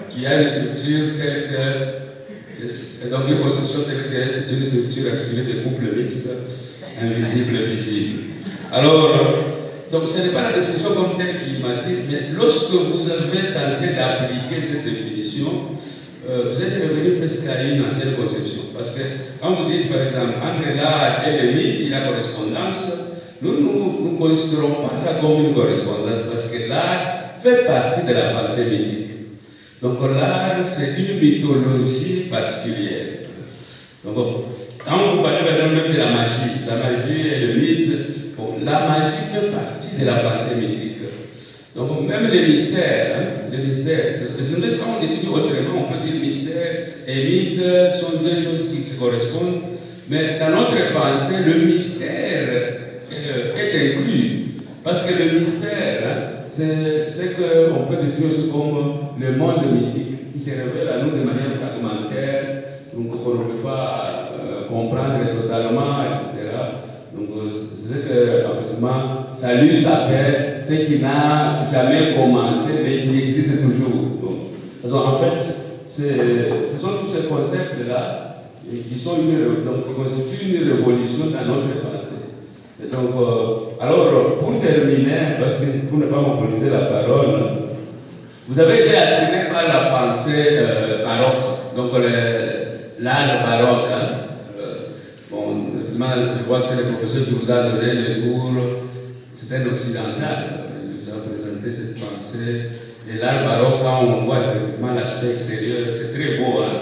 qui a une structure telle que Et donc une construction telle que c'est une structure articulée de couples mixtes, invisibles et visibles. Alors, donc ce n'est pas la définition comme telle qui m'attire, mais lorsque vous avez tenté d'appliquer cette définition, vous êtes revenu presque à une ancienne conception. Parce que quand vous dites par exemple entre l'art et le mythe, il y a correspondance, nous ne considérons pas ça comme une correspondance parce que l'art fait partie de la pensée mythique. Donc l'art, c'est une mythologie particulière. Donc quand vous parlez par exemple même de la magie et le mythe, bon, la magie fait partie de la pensée mythique. Donc même les mystères, quand on définit autrement, on peut dire mystère et mythe sont deux choses qui se correspondent, mais dans notre pensée, le mystère est inclus, parce que le mystère, c'est ce qu'on peut définir aussi comme le monde mythique, qui se révèle à nous de manière fragmentaire, donc on ne peut pas comprendre totalement, etc. Donc c'est que, effectivement, ça lui s'appelle ce qui n'a jamais commencé, mais qui existe toujours. Donc, en fait, ce sont tous ces concepts-là qui constituent une révolution dans notre pensée. Et donc, alors, pour terminer, parce que pour ne pas monopoliser la parole, vous avez été attiré par la pensée baroque, donc l'art baroque. Hein. Bon, je vois que le professeur qui vous a donné le cours, c'est un occidental. Il vous a présenté cette pensée. Et l'art baroque, quand on voit effectivement l'aspect extérieur, c'est très beau. Hein?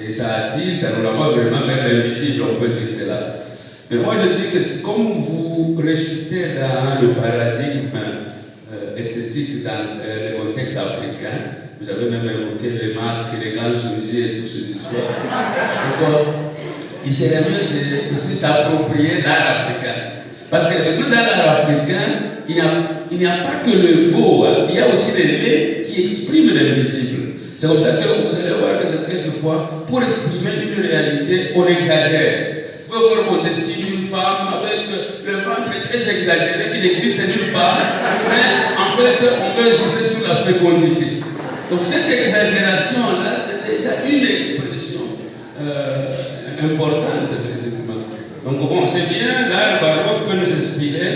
Et ça attire, ça nous renvoie vraiment vers l'invisible, on peut dire cela. Mais moi je dis que comme vous rechutez dans le paradigme esthétique dans le contexte africain, vous avez même évoqué les masques, les grands sujets et toutes ces histoires. Donc, il serait mieux de s'approprier l'art africain. Parce que dans l'art africain, il n'y a pas que le beau, hein. Il y a aussi les lettres qui expriment l'invisible. C'est comme ça que vous allez voir que quelquefois, pour exprimer une réalité, on exagère. Il faut voir qu'on dessine une femme avec le ventre très exagéré qui n'existe nulle part, mais en fait, on veut insister sur la fécondité. Donc cette exagération-là, c'est déjà une expression importante. Donc bon, c'est bien, l'art baroque peut nous inspirer,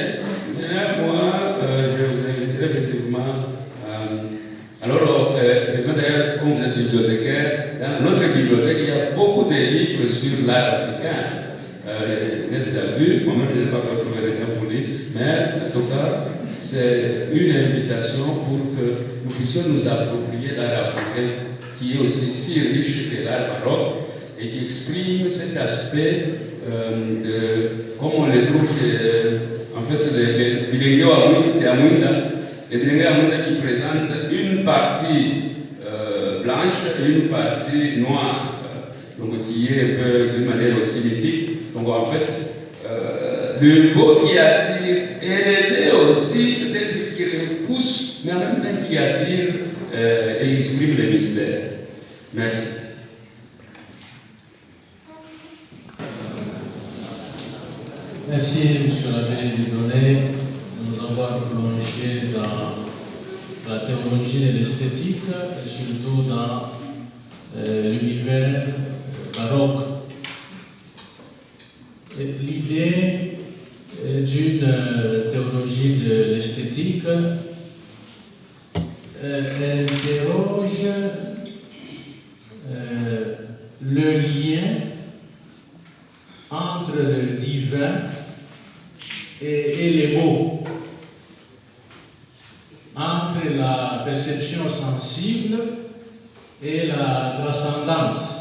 mais moi, je vous inviterai effectivement. Alors, d'ailleurs, comme vous êtes bibliothécaire, dans notre bibliothèque, il y a beaucoup de livres sur l'art africain. J'ai déjà vu, moi-même je n'ai pas trouvé le temps pour lire, mais en tout cas, c'est une invitation pour que nous puissions nous approprier l'art africain, qui est aussi si riche que l'art baroque, et qui exprime cet aspect comme on le trouve chez, en fait, les Bilingues Amunda. Les Bilingues Amunda qui présentent une partie blanche et une partie noire, donc qui est un peu d'une manière aussi mythique. Donc en fait, le beau qui attire et l'élé aussi, peut-être qui repousse, mais en même temps qui attire et exprime le mystère. Merci. Merci, M. l'abbé Dieudonné, de nous avoir plongé dans la théologie et l'esthétique, et surtout dans l'univers baroque. L'idée d'une théologie de l'esthétique interroge le lien entre le divin et les mots, entre la perception sensible et la transcendance.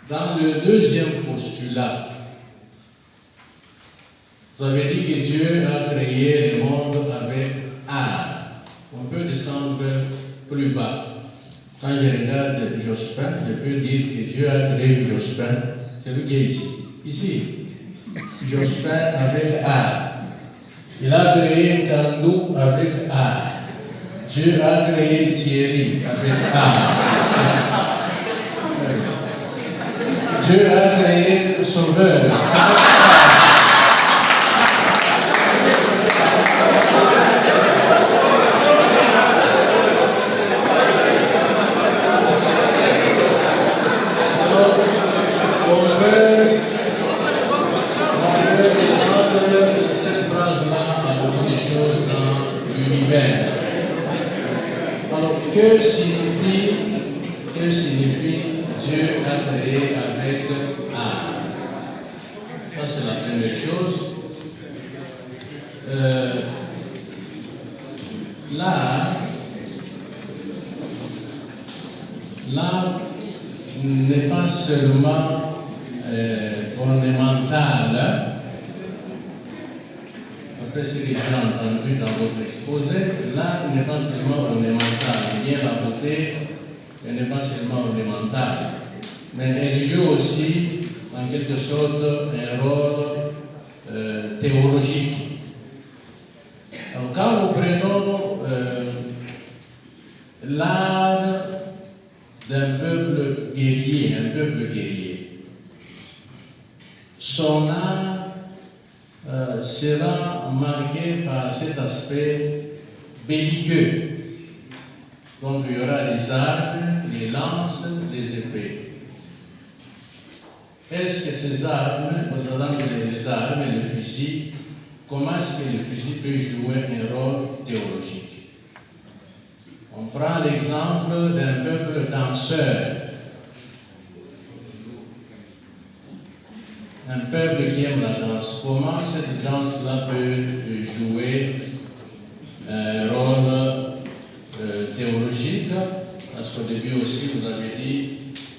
Dans le deuxième postulat, vous avez dit que Dieu a créé le monde avec art. On peut descendre plus bas. Quand je regarde Jospin, je peux dire que Dieu a créé Jospin. C'est lui qui est ici. Ici, Jospin avec art. Il a créé Kandou avec art. Dieu a créé Thierry avec art. Dieu a créé Sauveur avec art. que signifie Dieu a créé avec art? Ça, c'est la première chose. L'art n'est pas seulement ornemental. Après ce que j'ai entendu dans votre exposé, l'art n'est pas seulement ornemental. Bien la beauté, elle n'est pas seulement ornementale, mais elle joue aussi, en quelque sorte, un rôle théologique. Alors, quand nous prenons l'art d'un peuple guerrier, son art sera marqué par cet aspect belliqueux. Donc il y aura les armes, les lances, les épées. Est-ce que ces armes, nous avons les armes et les fusils, comment est-ce que le fusil peut jouer un rôle théologique? On prend l'exemple d'un peuple danseur. Un peuple qui aime la danse. Comment cette danse-là peut jouer un rôle théologique? Parce qu'au début aussi, vous avez dit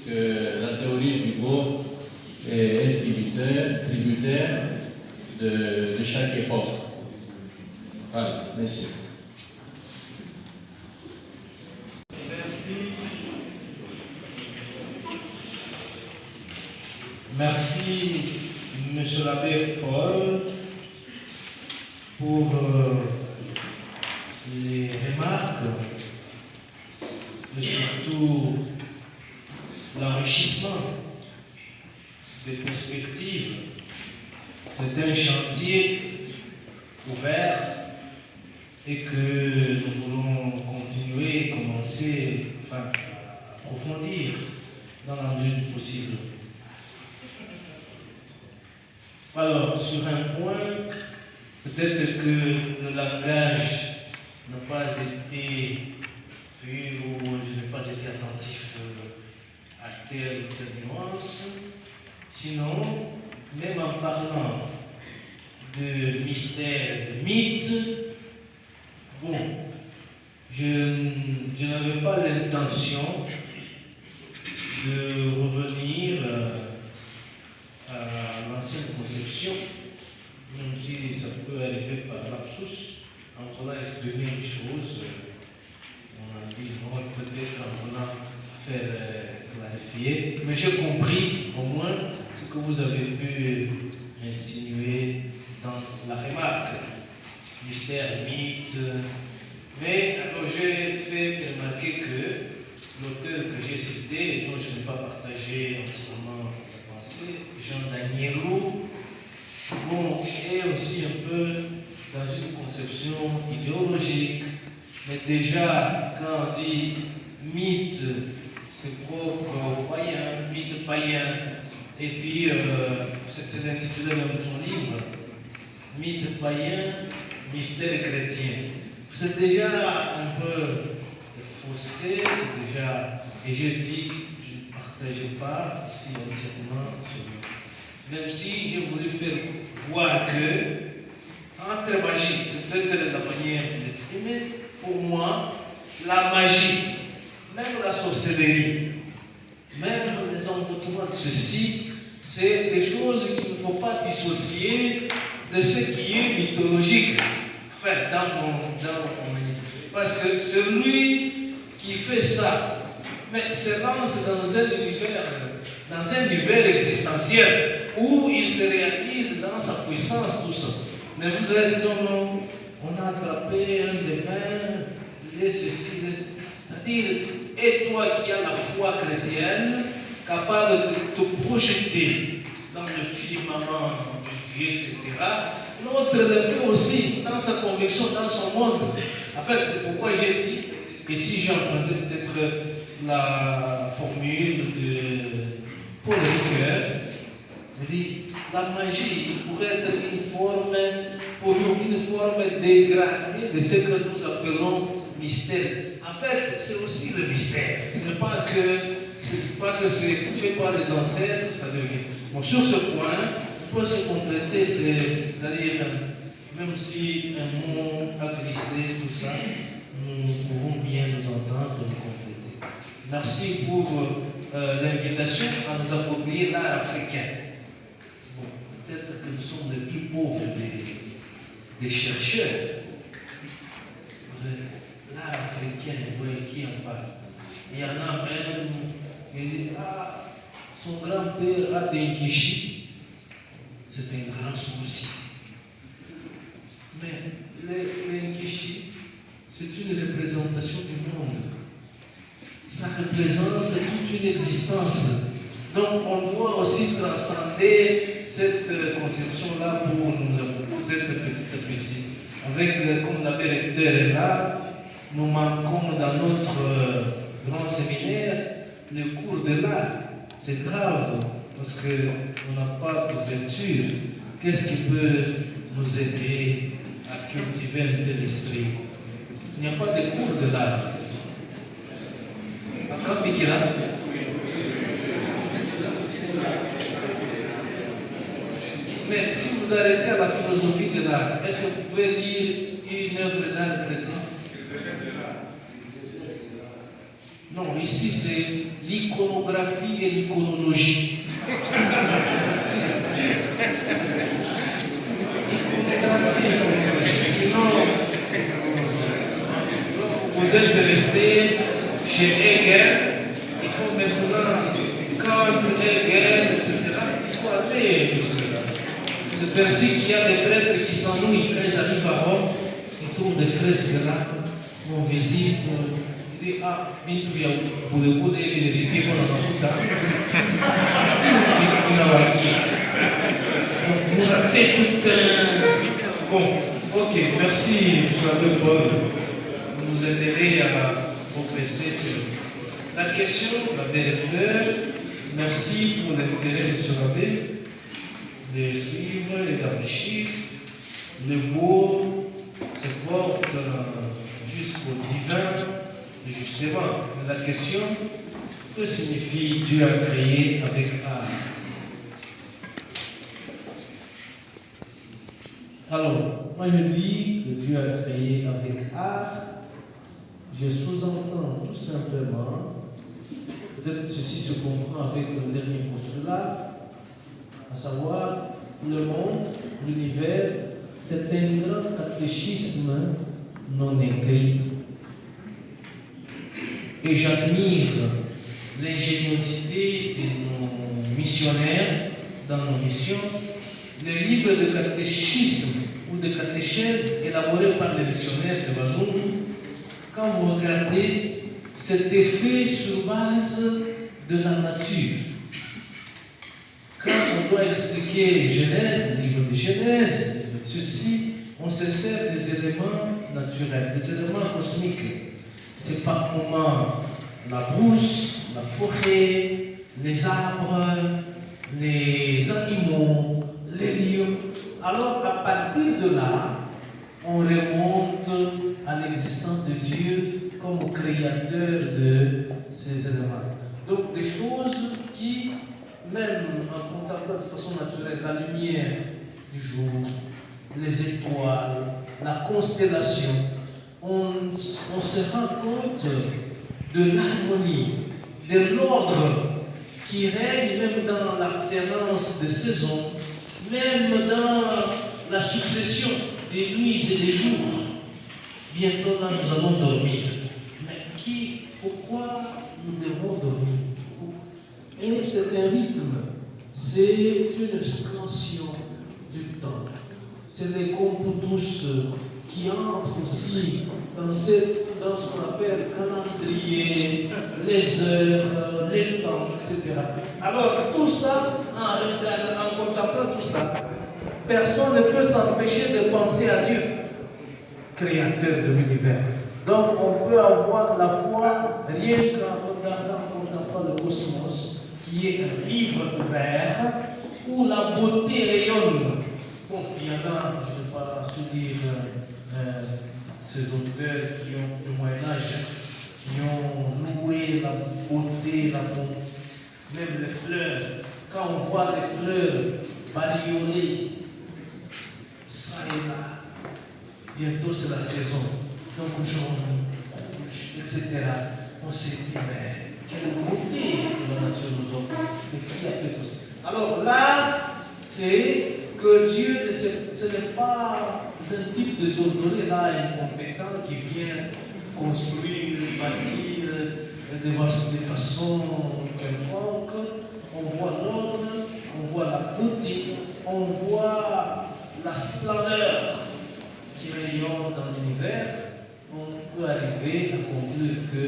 que la théorie du go est tributaire de chaque époque. Voilà, merci. Merci, Monsieur l'abbé Paul, pour les remarques et surtout l'enrichissement des perspectives. C'est un chantier ouvert et que nous voulons continuer, commencer, enfin, approfondir dans la mesure du possible. Alors, sur un point, peut-être que le langage n'a pas été pur ou je n'ai pas été attentif à telle ou telle nuance. Sinon, même en parlant de mystère, de mythe, bon, je n'avais pas l'intention de revenir à l'ancienne conception, même si ça peut arriver par lapsus, en voulant exprimer une chose, on a dit non, peut-être en voulant faire clarifier, mais j'ai compris au moins ce que vous avez pu insinuer dans la remarque, mystère, mythe, mais alors j'ai fait remarquer que l'auteur que j'ai cité, dont je n'ai pas partagé entièrement la pensée, Jean Danielou, bon, est aussi un peu dans une conception idéologique, mais déjà quand on dit mythe, c'est propre aux païens, mythe païen, et puis c'est intitulé dans son livre, mythe païen, mystère chrétien. C'est déjà un peu faussé, c'est déjà, et je dis, je ne partageais pas ici entièrement ce livre. Même si j'ai voulu faire voir que, entre magie, c'est peut-être la manière de l'exprimer, pour moi, la magie, même la sorcellerie, même les envoûtements de ceci, c'est des choses qu'il ne faut pas dissocier de ce qui est mythologique. Enfin, dans mon parce que celui qui fait ça, mais se lance dans un univers existentiel où il se réalise dans sa puissance, tout ça. Mais vous allez dire non, on a attrapé un démon, les ceci, c'est-à-dire, et toi qui as la foi chrétienne, capable de te projeter dans le firmament de Dieu, etc., l'autre le fait aussi dans sa conviction, dans son monde. En fait, c'est pourquoi j'ai dit que si j'ai emprunté peut-être la formule de Paul Ricoeur, je dis la magie pourrait être une forme, pour nous, une forme dégradée de ce que nous appelons mystère En fait, c'est aussi le mystère. Ce n'est pas que c'est parce que c'est fait par les ancêtres, ça devient. Bon, sur ce point, on peut se compléter, c'est-à-dire, même si un mot a glissé, tout ça, nous pouvons bien nous entendre et nous compléter. Merci pour l'invitation à nous approprier l'art africain. Bon, peut-être que nous sommes les plus pauvres des chercheurs. L'art africain, vous voyez qui en parle. Il y en a même qui disent, ah, son grand-père a des Nkishi. C'est un grand souci. Mais les Nkishi, c'est une représentation du monde. Ça représente toute une existence. Donc on doit aussi transcender cette conception-là pour nous peut-être petit à petit. Avec, comme l'abbé recteur est là, nous manquons dans notre grand séminaire le cours de l'art. C'est grave parce qu'on n'a pas d'ouverture. Qu'est-ce qui peut nous aider à cultiver un tel esprit? Il n'y a pas de cours de l'art. Mais si vous arrêtez à la philosophie de l'art, est-ce que vous pouvez lire une œuvre d'art chrétien? Non, ici c'est l'iconographie et l'iconologie. Sinon, vous êtes resté chez Hegel, il faut maintenant, Kant, Hegel, etc., il faut aller jusque-là. C'est ainsi qu'il y a des prêtres qui s'ennuient quand ils arrivent à Rome, ils trouvent des fresques là, on visite, ils disent, ah, pour le coup, il est pour la vous ratez tout un... Bon, ok, merci, M. Paul. Vous nous aiderez à progresser. La question, l'abbé recteur, merci pour l'intérêt, M. l'abbé, de suivre et d'enrichir. Le beau se porte jusqu'au divin, et justement. Mais la question, que signifie Dieu a créé avec art? Alors, moi je dis que Dieu a créé avec art. Je sous-entends tout simplement, peut-être ceci se comprend avec le dernier postulat, à savoir le monde, l'univers, c'est un grand catéchisme non écrit. Et j'admire l'ingéniosité de nos missionnaires dans nos missions. Les livres de catéchisme ou de catéchèse élaborés par les missionnaires de Bazoum, quand vous regardez, c'était fait sur base de la nature. Quand on doit expliquer Genèse, le livre de Genèse, ceci, on se sert des éléments naturels, des éléments cosmiques. C'est par moments la brousse, la forêt, les arbres, les animaux, les lieux. Alors, à partir de là, on remonte à l'existence de Dieu comme créateur de ces éléments. Donc, des choses qui, même en contemplant de façon naturelle la lumière du jour, les étoiles, la constellation, on se rend compte de l'harmonie, de l'ordre qui règne même dans l'alternance des saisons, même dans la succession des nuits et des jours. Bientôt là, nous allons dormir. Mais pourquoi nous devons dormir? Et c'est un rythme, c'est une extension du temps. C'est les comptes douces qui entrent aussi dans ce qu'on appelle calendrier, les heures, les temps, etc. Alors, tout ça, en contemplant tout ça, personne ne peut s'empêcher de penser à Dieu, créateur de l'univers. Donc, on peut avoir la foi rien qu'en regardant, en contemplant le cosmos, qui est un livre ouvert où la beauté rayonne. Bon, il y en a, je ne vais pas soutenir ces auteurs qui ont du Moyen-Âge, qui ont loué la beauté, la bonté, même les fleurs. Quand on voit les fleurs bariolées, ça et là, bientôt c'est la saison. Donc aujourd'hui, etc. On s'est dit, mais quelle beauté que la nature nous offre. Mais qui a fait tout ça? Alors là, c'est que Dieu, ce n'est pas un type de désordonné là, incompétent qui vient construire, bâtir de façon quelconque. On voit l'ordre, on voit la beauté, on voit la splendeur qui rayonne dans l'univers. On peut arriver à conclure que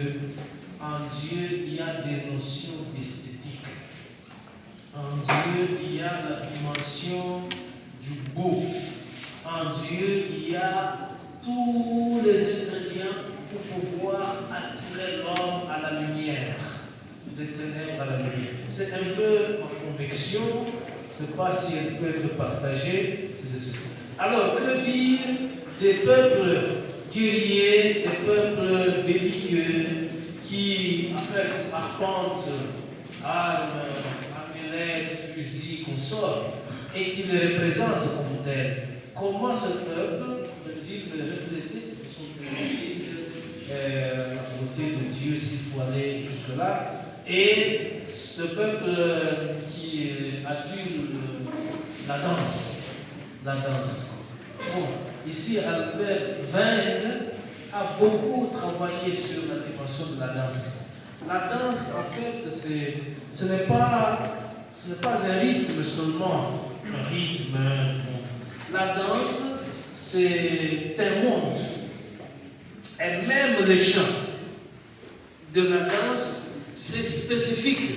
en Dieu, il y a des notions d'esthétique. En Dieu, il y a la dimension du beau. En Dieu, il y a tous les ingrédients pour pouvoir attirer l'homme à la lumière, des ténèbres à la lumière. C'est un peu ma conviction, je ne sais pas si elle peut être partagée, c'est de ceci. Alors, que dire des peuples guerriers, des peuples belliqueux qui, en fait, arpentent armes, amulettes, fusils, consorts, et qui les représentent comme tels? Comment ce peuple peut-il refléter de son théologie la beauté de Dieu, s'il faut aller jusque-là? Et ce peuple qui adule la danse. Bon, ici, Albert Weinl a beaucoup travaillé sur la dimension de la danse. La danse, en fait, ce n'est pas un rythme seulement, un rythme. La danse, c'est un monde. Et même les chants de la danse, c'est spécifique.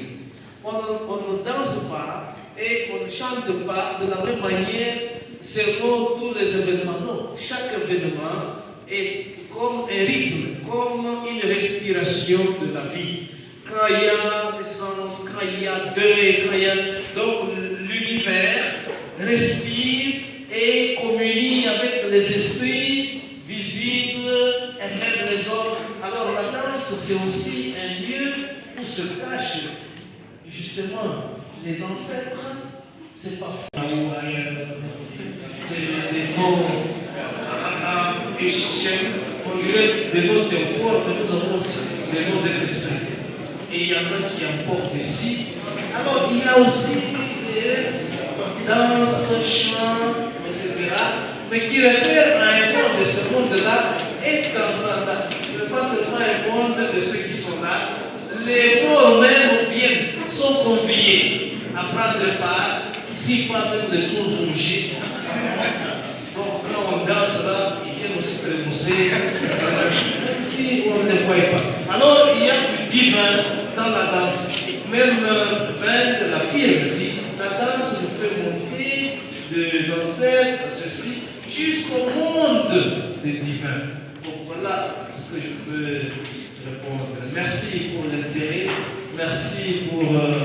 On ne danse pas et on ne chante pas de la même manière selon tous les événements. Non, chaque événement est comme un rythme, comme une respiration de la vie. Quand il y a naissance, quand il y a deuil, quand il y a... Donc l'univers respire et communie avec les esprits visibles et même les hommes. Alors la danse, c'est aussi un lieu où se cachent justement les ancêtres. C'est pas c'est des mots on dirait des mots théophores, mais nous avons aussi des mots des esprits. Et il y en a qui emportent ici. Alors il y a aussi danse, chant, etc. Mais qui réfèrent à un monde, et ce monde-là est transcendant. Ce n'est pas seulement un monde de ceux qui sont là. Les morts même viennent, sont conviés à prendre part, ici pas même les trémousser. Donc quand on danse là, ils viennent aussi trémousser. Si on ne les voit pas. Alors il y a du divin dans la danse. Même Weinl, la fille, dit, la danse nous fait monter des ancêtres, ceci, jusqu'au monde des divins. Donc voilà ce que je peux répondre. Merci pour l'intérêt, merci pour l'attention.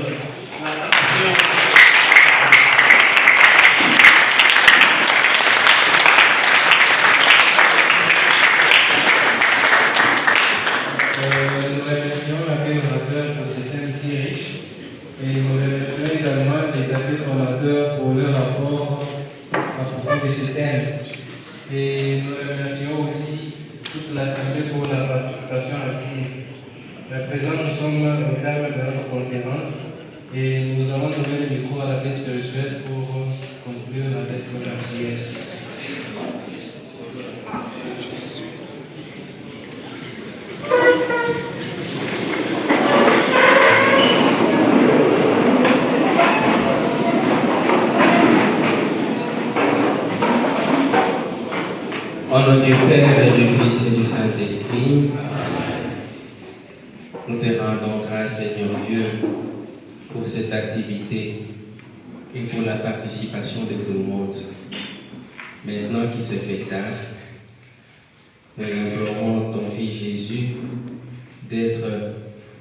Nous remercions l'abbé orateur pour ce thème si riche et nous remercions également les abbés orateurs pour leur rapport à propos de ce thème. Et nous remercions aussi toute l'Assemblée pour la participation active. À présent, nous sommes au terme de notre conférence et nous allons donner le micro à la paix spirituelle pour conclure avec la prière. Au nom du Père et du Fils et du Saint-Esprit, nous te rendons grâce, Seigneur Dieu, pour cette activité et pour la participation de tout le monde. Maintenant qu'il se fait tard, nous implorons ton Fils Jésus d'être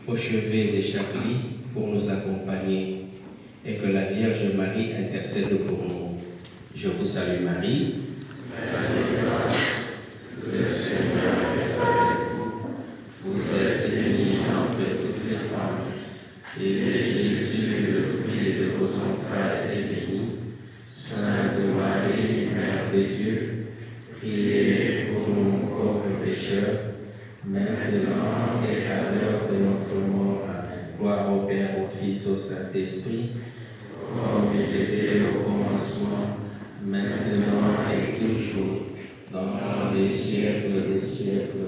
au chevet des chapelets pour nous accompagner et que la Vierge Marie intercède pour nous. Je vous salue Marie. Le Seigneur est avec vous. Vous êtes Saint-Esprit, comme il était au commencement, maintenant et toujours, dans les siècles des siècles.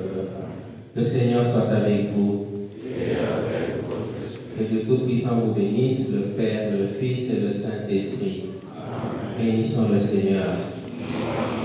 Le Seigneur soit avec vous. Et avec votre esprit. Que le Tout-Puissant vous bénisse, le Père, le Fils et le Saint-Esprit. Bénissons le Seigneur. Amen.